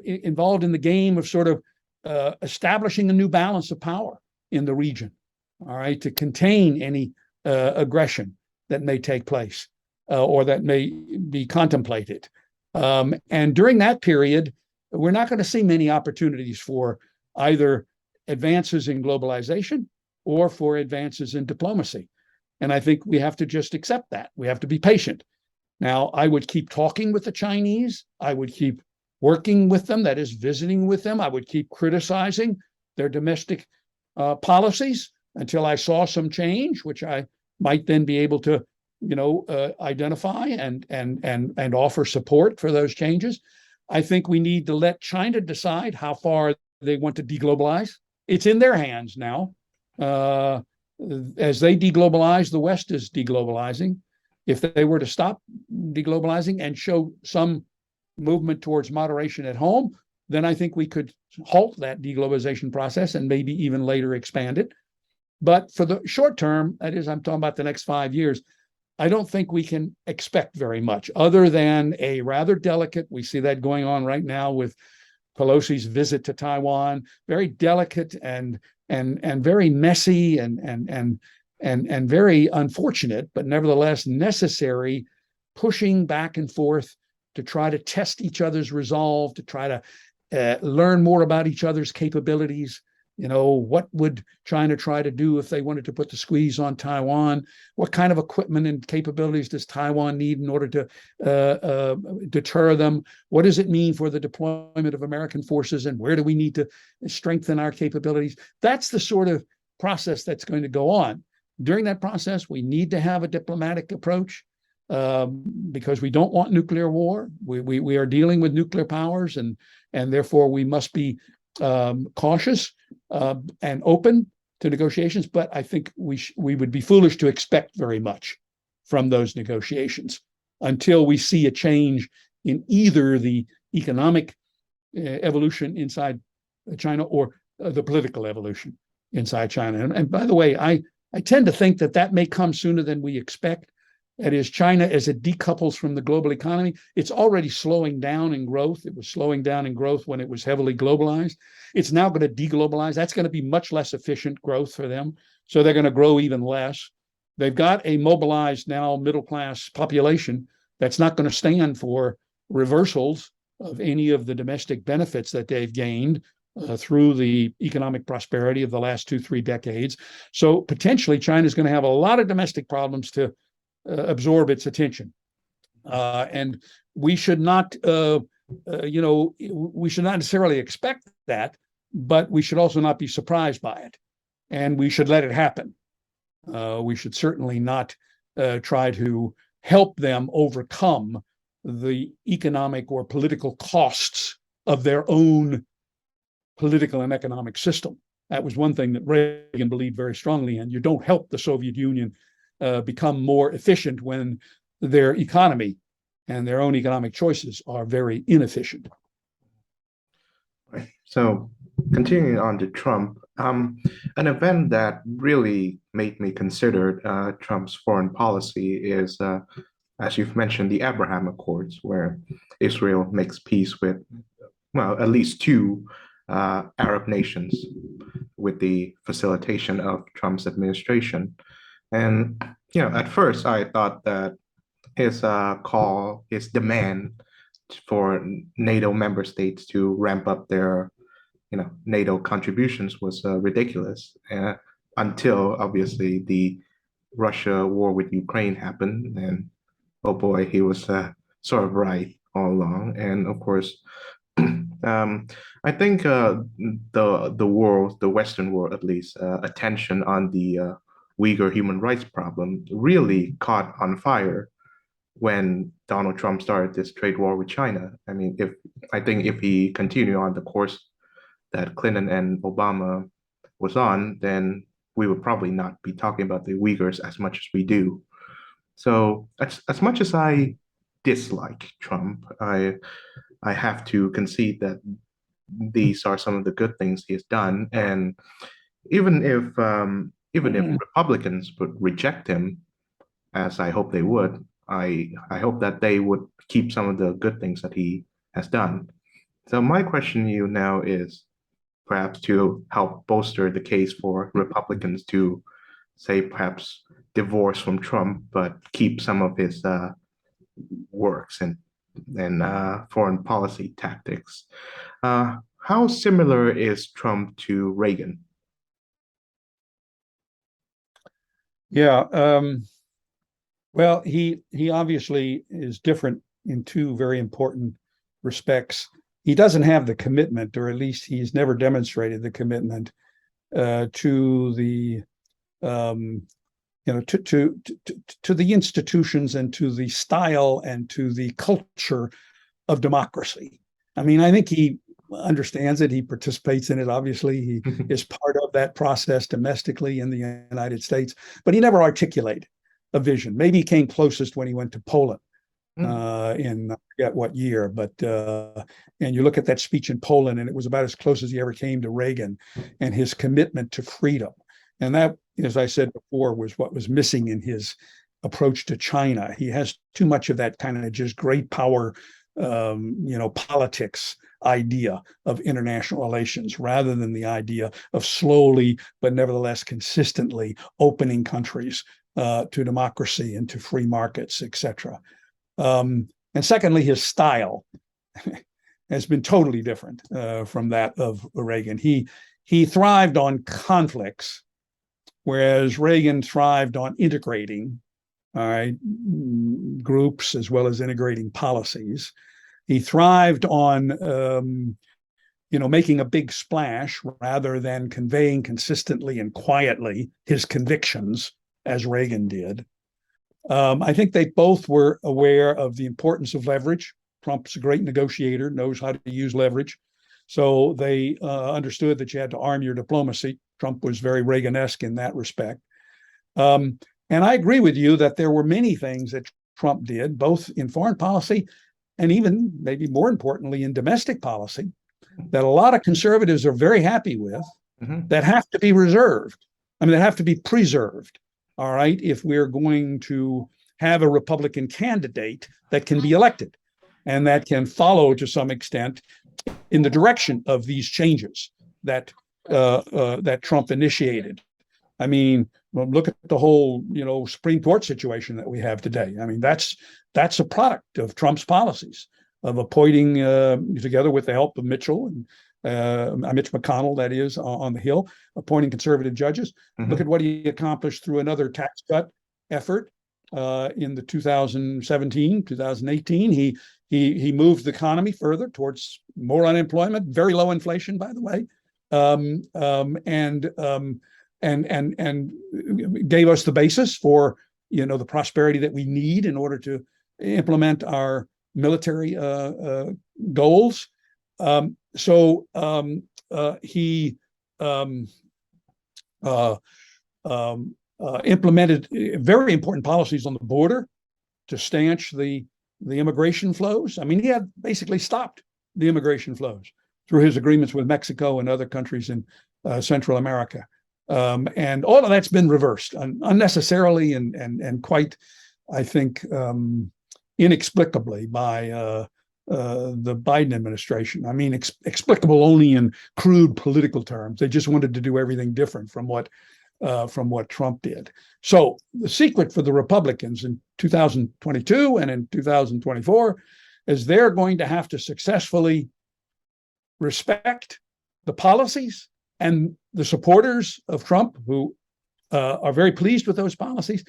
involved in the game of sort of establishing a new balance of power in the region, all right, to contain any aggression that may take place or that may be contemplated. And during that period, we're not going to see many opportunities for either advances in globalization or for advances in diplomacy. And I think we have to just accept that. We have to be patient. Now, I would keep talking with the Chinese. I would keep working with them, that is, visiting with them. I would keep criticizing their domestic policies until I saw some change, which I might then be able to, identify and offer support for those changes. I think we need to let China decide how far they want to deglobalize. It's in their hands now. As they deglobalize, the West is deglobalizing. If they were to stop deglobalizing and show some movement towards moderation at home, then I think we could halt that deglobalization process and maybe even later expand it. But for the short term, that is, I'm talking about the next 5 years, I don't think we can expect very much other than a rather delicate, we see that going on right now with Pelosi's visit to Taiwan, very delicate and very messy and very unfortunate, but nevertheless necessary, pushing back and forth to try to test each other's resolve, to try to learn more about each other's capabilities, What would China try to do if they wanted to put the squeeze on Taiwan? What kind of equipment and capabilities does Taiwan need in order to deter them? What does it mean for the deployment of American forces, and where do we need to strengthen our capabilities? That's the sort of process that's going to go on. During that process, we need to have a diplomatic approach because we don't want nuclear war. We are dealing with nuclear powers, and therefore we must be cautious and open to negotiations. But I think we would be foolish to expect very much from those negotiations until we see a change in either the economic evolution inside China or the political evolution inside China. And by the way, I tend to think that may come sooner than we expect. That is, China, as it decouples from the global economy, it's already slowing down in growth. It was slowing down in growth when it was heavily globalized. It's now going to deglobalize. That's going to be much less efficient growth for them. So they're going to grow even less. They've got a mobilized now middle-class population that's not going to stand for reversals of any of the domestic benefits that they've gained through the economic prosperity of the last 2-3 decades. So potentially China is going to have a lot of domestic problems to absorb its attention. And we should not, we should not necessarily expect that, but we should also not be surprised by it. And we should let it happen. We should certainly not try to help them overcome the economic or political costs of their own political and economic system. That was one thing that Reagan believed very strongly in. You don't help the Soviet Union become more efficient when their economy and their own economic choices are very inefficient. Right. So continuing on to Trump, an event that really made me consider Trump's foreign policy is, as you've mentioned, the Abraham Accords, where Israel makes peace with, well, at least two Arab nations with the facilitation of Trump's administration. And, at first I thought that his demand for NATO member states to ramp up their, NATO contributions was ridiculous until obviously the Russia war with Ukraine happened. And oh boy, he was sort of right all along. And of course, I think the world, the Western world at least, attention on the Uyghur human rights problem really caught on fire when Donald Trump started this trade war with China. I think if he continued on the course that Clinton and Obama was on, then we would probably not be talking about the Uyghurs as much as we do. So as much as I dislike Trump, I have to concede that these are some of the good things he has done. And even if Republicans would reject him, as I hope they would, I hope that they would keep some of the good things that he has done. So my question to you now is perhaps to help bolster the case for Republicans to say perhaps divorce from Trump, but keep some of his works and foreign policy tactics. How similar is Trump to Reagan? Yeah, well, he obviously is different in two very important respects. He doesn't have the commitment, or at least he's never demonstrated the commitment to the to the institutions and to the style and to the culture of democracy. I think he understands it. He participates in it. Obviously, he is part of that process domestically in the United States, but he never articulated a vision. Maybe he came closest when he went to Poland in I forget what year, but and you look at that speech in Poland, and it was about as close as he ever came to Reagan and his commitment to freedom. And that, as I said before, was what was missing in his approach to China. He has too much of that kind of just great power, politics idea of international relations, rather than the idea of slowly but nevertheless consistently opening countries to democracy and to free markets, etc. And secondly, his style has been totally different from that of Reagan. He he thrived on conflicts, whereas Reagan thrived on integrating, all right, groups as well as integrating policies. He thrived on making a big splash rather than conveying consistently and quietly his convictions, as Reagan did. I think they both were aware of the importance of leverage. Trump's a great negotiator, knows how to use leverage. So they understood that you had to arm your diplomacy. Trump was very Reagan-esque in that respect. And I agree with you that there were many things that Trump did, both in foreign policy and even maybe more importantly in domestic policy, that a lot of conservatives are very happy with, that have to be reserved. I mean, that have to be preserved, all right, if we're going to have a Republican candidate that can be elected and that can follow to some extent in the direction of these changes that that Trump initiated. I mean, look at the whole, Supreme Court situation that we have today. I mean, that's a product of Trump's policies of appointing, together with the help of Mitchell and Mitch McConnell, that is, on the Hill, appointing conservative judges. Look at what he accomplished through another tax cut effort in the 2017, 2018. He moved the economy further towards more unemployment, very low inflation, by the way, and gave us the basis for the prosperity that we need in order to implement our military goals. He implemented very important policies on the border to stanch the immigration flows. I mean, he had basically stopped the immigration flows through his agreements with Mexico and other countries in Central America. And all of that's been reversed unnecessarily and quite, I think, inexplicably by the Biden administration. I mean, explicable only in crude political terms. They just wanted to do everything different from what Trump did. So the secret for the Republicans in 2022 and in 2024 is they're going to have to successfully respect the policies and the supporters of Trump who are very pleased with those policies.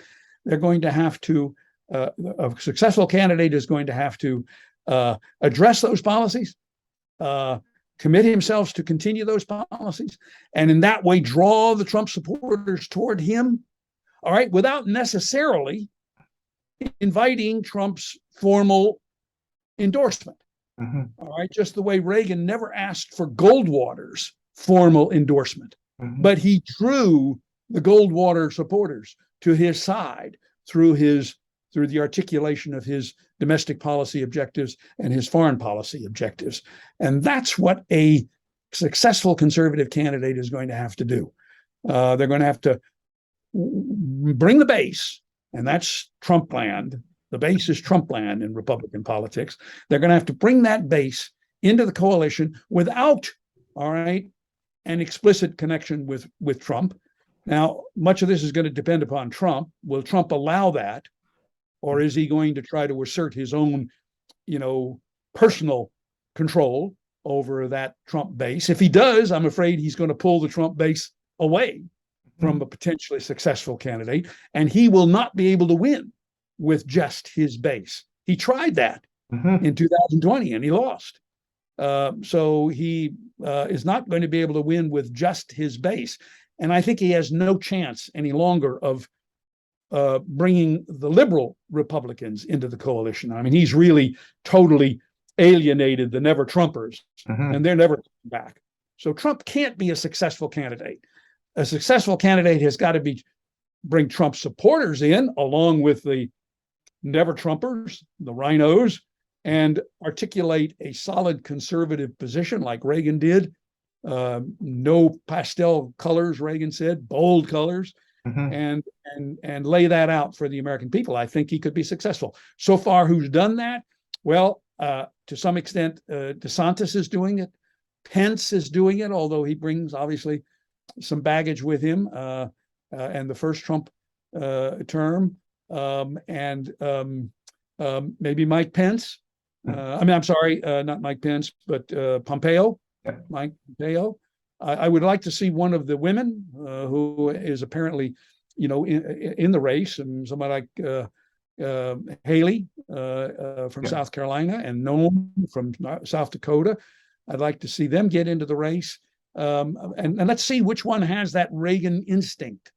They're going to have to, a successful candidate is going to have to address those policies, commit himself to continue those policies, and in that way draw the Trump supporters toward him, all right, without necessarily inviting Trump's formal endorsement. All right, just the way Reagan never asked for Goldwater's formal endorsement, but he drew the Goldwater supporters to his side through the articulation of his domestic policy objectives and his foreign policy objectives. And that's what a successful conservative candidate is going to have to do. They're going to have to bring the base, and that's Trump land. The base is Trump land in Republican politics. They're going to have to bring that base into the coalition without, all right, an explicit connection with Trump. Now, much of this is going to depend upon Trump. Will Trump allow that? Or is he going to try to assert his own, personal control over that Trump base? If he does, I'm afraid he's going to pull the Trump base away from a potentially successful candidate, and he will not be able to win with just his base. He tried that in 2020 and he lost. So he is not going to be able to win with just his base. And I think he has no chance any longer of bringing the liberal Republicans into the coalition. I mean, he's really totally alienated the never Trumpers, and they're never coming back. So Trump can't be a successful candidate. A successful candidate has got to bring Trump supporters in, along with the never Trumpers, the rhinos, and articulate a solid conservative position like Reagan did. No pastel colors, Reagan said, bold colors. And lay that out for the American people. I think he could be successful. So far, who's done that? Well, to some extent, DeSantis is doing it. Pence is doing it, although he brings obviously some baggage with him and the first Trump term, and maybe Mike Pence. I'm sorry, not Mike Pence, but Pompeo. Mike Pompeo. I would like to see one of the women who is apparently, in the race, and somebody like Haley from Yeah. South Carolina and Noam from South Dakota. I'd like to see them get into the race. And let's see which one has that Reagan instinct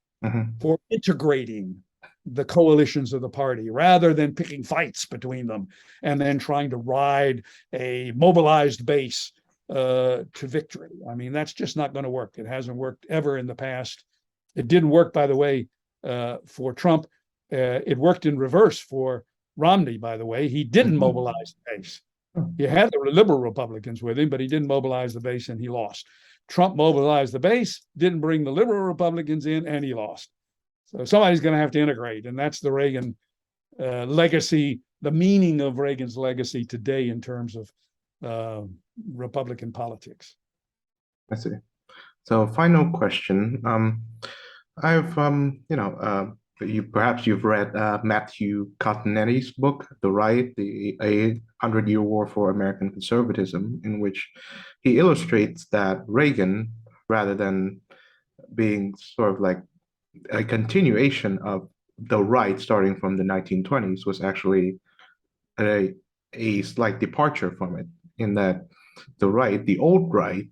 for integrating the coalitions of the party rather than picking fights between them and then trying to ride a mobilized base to victory. I mean, that's just not going to work. It hasn't worked ever in the past. It didn't work, by the way, for Trump. It worked in reverse for Romney, by the way. He didn't mobilize the base. He had the liberal Republicans with him, but he didn't mobilize the base and he lost. Trump mobilized the base, didn't bring the liberal Republicans in, and he lost. So somebody's going to have to integrate, and that's the Reagan legacy, the meaning of Reagan's legacy today in terms of Republican politics. I see. So final question. I've you've read Matthew Cottonetti's book, The Right, A 100-Year War for American Conservatism, in which he illustrates that Reagan, rather than being sort of like a continuation of the right starting from the 1920s, was actually a slight departure from it, in that the right, the old right,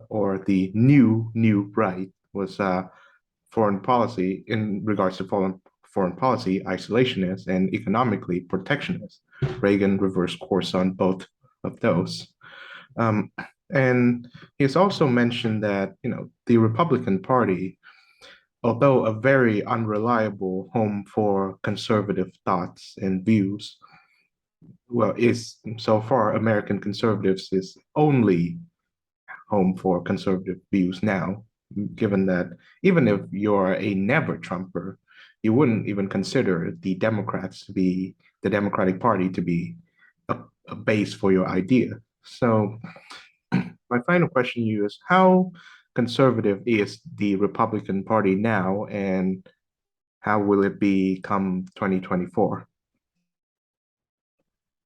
or the new right, was foreign policy, in regards to foreign policy, isolationist and economically protectionist. Reagan reversed course on both of those. And he's also mentioned that, the Republican Party, although a very unreliable home for conservative thoughts and views, well, is so far American conservatives is only home for conservative views now, given that even if you're a never Trumper, you wouldn't even consider the Democratic Party to be a base for your idea. So my final question to you is, how conservative is the Republican Party now, and how will it be come 2024?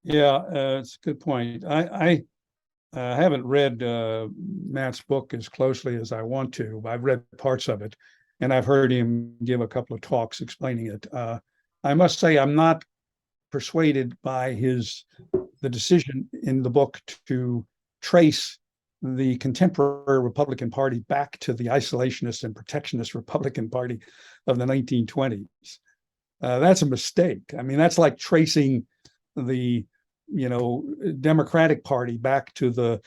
Yeah, it's a good point. I haven't read Matt's book as closely as I want to. I've read parts of it, and I've heard him give a couple of talks explaining it. I must say I'm not persuaded by the decision in the book to trace the contemporary Republican Party back to the isolationist and protectionist Republican Party of the 1920s. That's a mistake. I mean, that's like tracing the Democratic Party back to the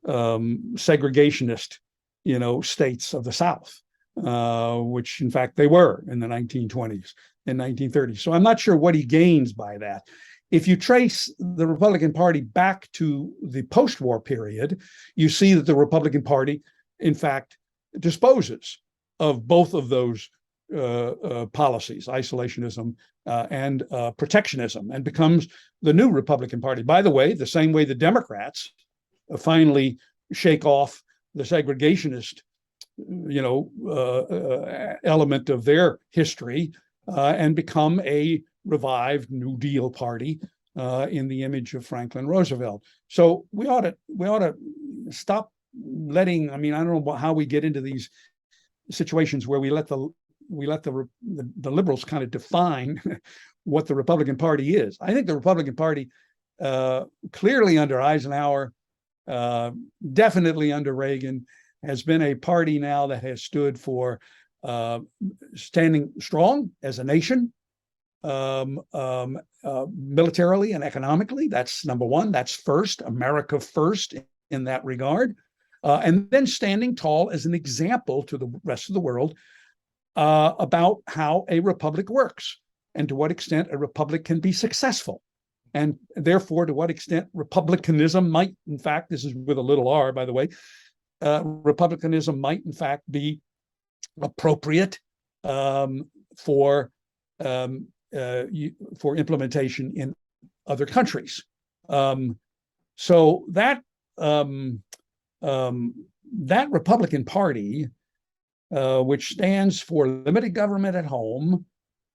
segregationist, states of the South, which in fact they were in the 1920s and 1930s. So I'm not sure what he gains by that. If you trace the Republican Party back to the post-war period, you see that the Republican Party, in fact, disposes of both of those policies, isolationism and protectionism, and becomes the new Republican Party. By the way, the same way the Democrats finally shake off the segregationist, element of their history and become a revived New Deal party in the image of Franklin Roosevelt. So we ought to stop letting. I mean, I don't know how we get into these situations where we let the liberals kind of define what the Republican Party is. I think the Republican Party, clearly under Eisenhower, definitely under Reagan, has been a party now that has stood for standing strong as a nation, militarily and economically. That's number one. That's first, America first in that regard. And then standing tall as an example to the rest of the world about how a republic works and to what extent a republic can be successful. And therefore, to what extent republicanism might, in fact, this is with a little r, by the way, republicanism might, in fact, be appropriate for implementation in other countries. So that Republican Party, which stands for limited government at home,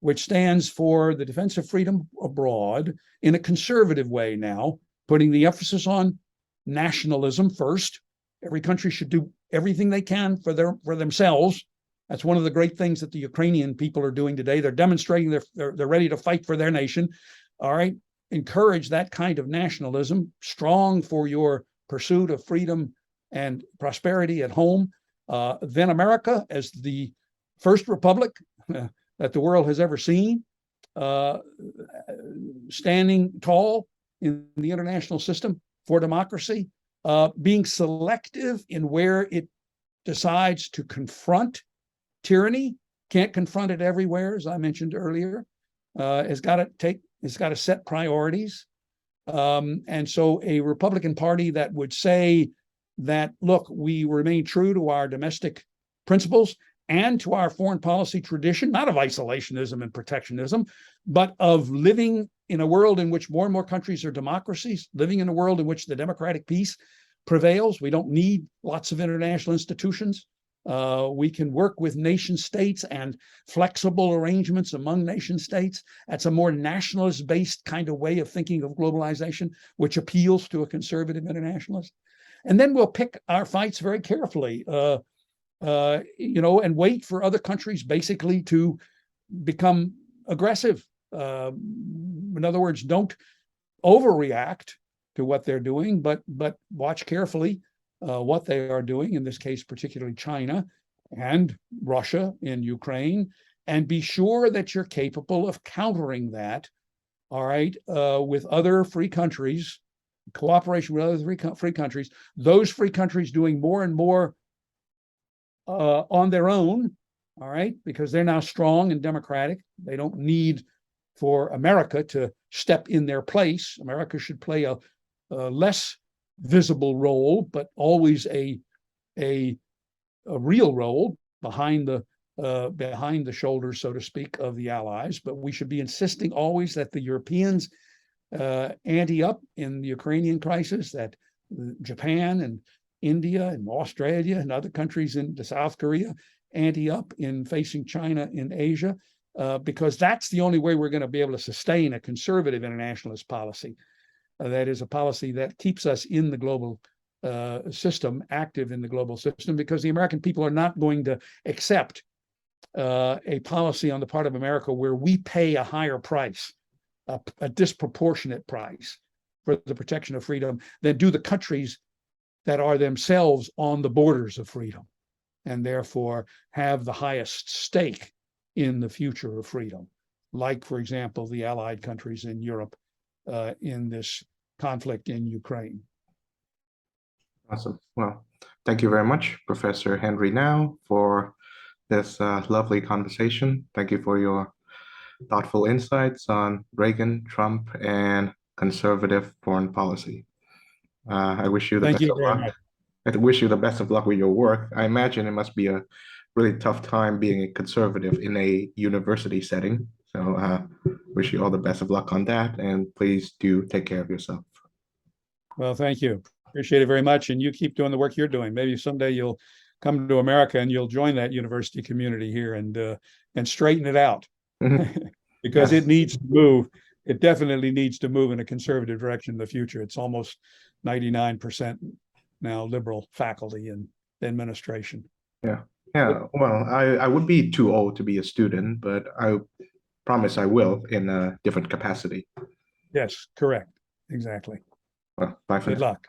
which stands for the defense of freedom abroad in a conservative way now, putting the emphasis on nationalism first, Every country should do everything they can for themselves. That's one of the great things that the Ukrainian people are doing today. They're demonstrating they're ready to fight for their nation. All right, encourage that kind of nationalism, strong for your pursuit of freedom and prosperity at home. Then America, as the first republic that the world has ever seen, standing tall in the international system for democracy, being selective in where it decides to confront tyranny, can't confront it everywhere, as I mentioned earlier, has got to set priorities. And so a Republican Party that would say that, look, we remain true to our domestic principles and to our foreign policy tradition, not of isolationism and protectionism, but of living in a world in which more and more countries are democracies, living in a world in which the democratic peace prevails. We don't need lots of international institutions. We can work with nation states and flexible arrangements among nation states. That's a more nationalist-based kind of way of thinking of globalization, which appeals to a conservative internationalist. And then we'll pick our fights very carefully, and wait for other countries basically to become aggressive. In other words, don't overreact to what they're doing, but watch carefully what they are doing, in this case, particularly China and Russia in Ukraine, and be sure that you're capable of countering that, all right, with other free countries, cooperation with other free countries, those free countries doing more and more on their own, all right, because they're now strong and democratic. They don't need for America to step in their place. America should play a less visible role, but always a real role behind the shoulders, so to speak, of the allies. But we should be insisting always that the Europeans ante up in the Ukrainian crisis, that Japan and India and Australia and other countries in South Korea ante up in facing China in Asia, because that's the only way we're going to be able to sustain a conservative internationalist policy. That is a policy that keeps us in the global system, active in the global system, because the American people are not going to accept a policy on the part of America where we pay a higher price, a disproportionate price for the protection of freedom than do the countries that are themselves on the borders of freedom and therefore have the highest stake in the future of freedom, like, for example, the allied countries in Europe in this conflict in Ukraine. Awesome. Well, thank you very much, Professor Henry Now, for this lovely conversation. Thank you for your thoughtful insights on Reagan, Trump, and conservative foreign policy. I wish you the Thank best you of very luck. much. I wish you the best of luck with your work. I imagine it must be a really tough time being a conservative in a university setting. So wish you all the best of luck on that, and please do take care of yourself. Well, thank you. Appreciate it very much. And you keep doing the work you're doing. Maybe someday you'll come to America and you'll join that university community here and straighten it out because Yes. it needs to move. It definitely needs to move in a conservative direction in the future. It's almost 99% now liberal faculty and administration. Yeah. Yeah. Well, I would be too old to be a student, but I promise I will in a different capacity. Yes, correct. Exactly. Well, bye for Good now. luck.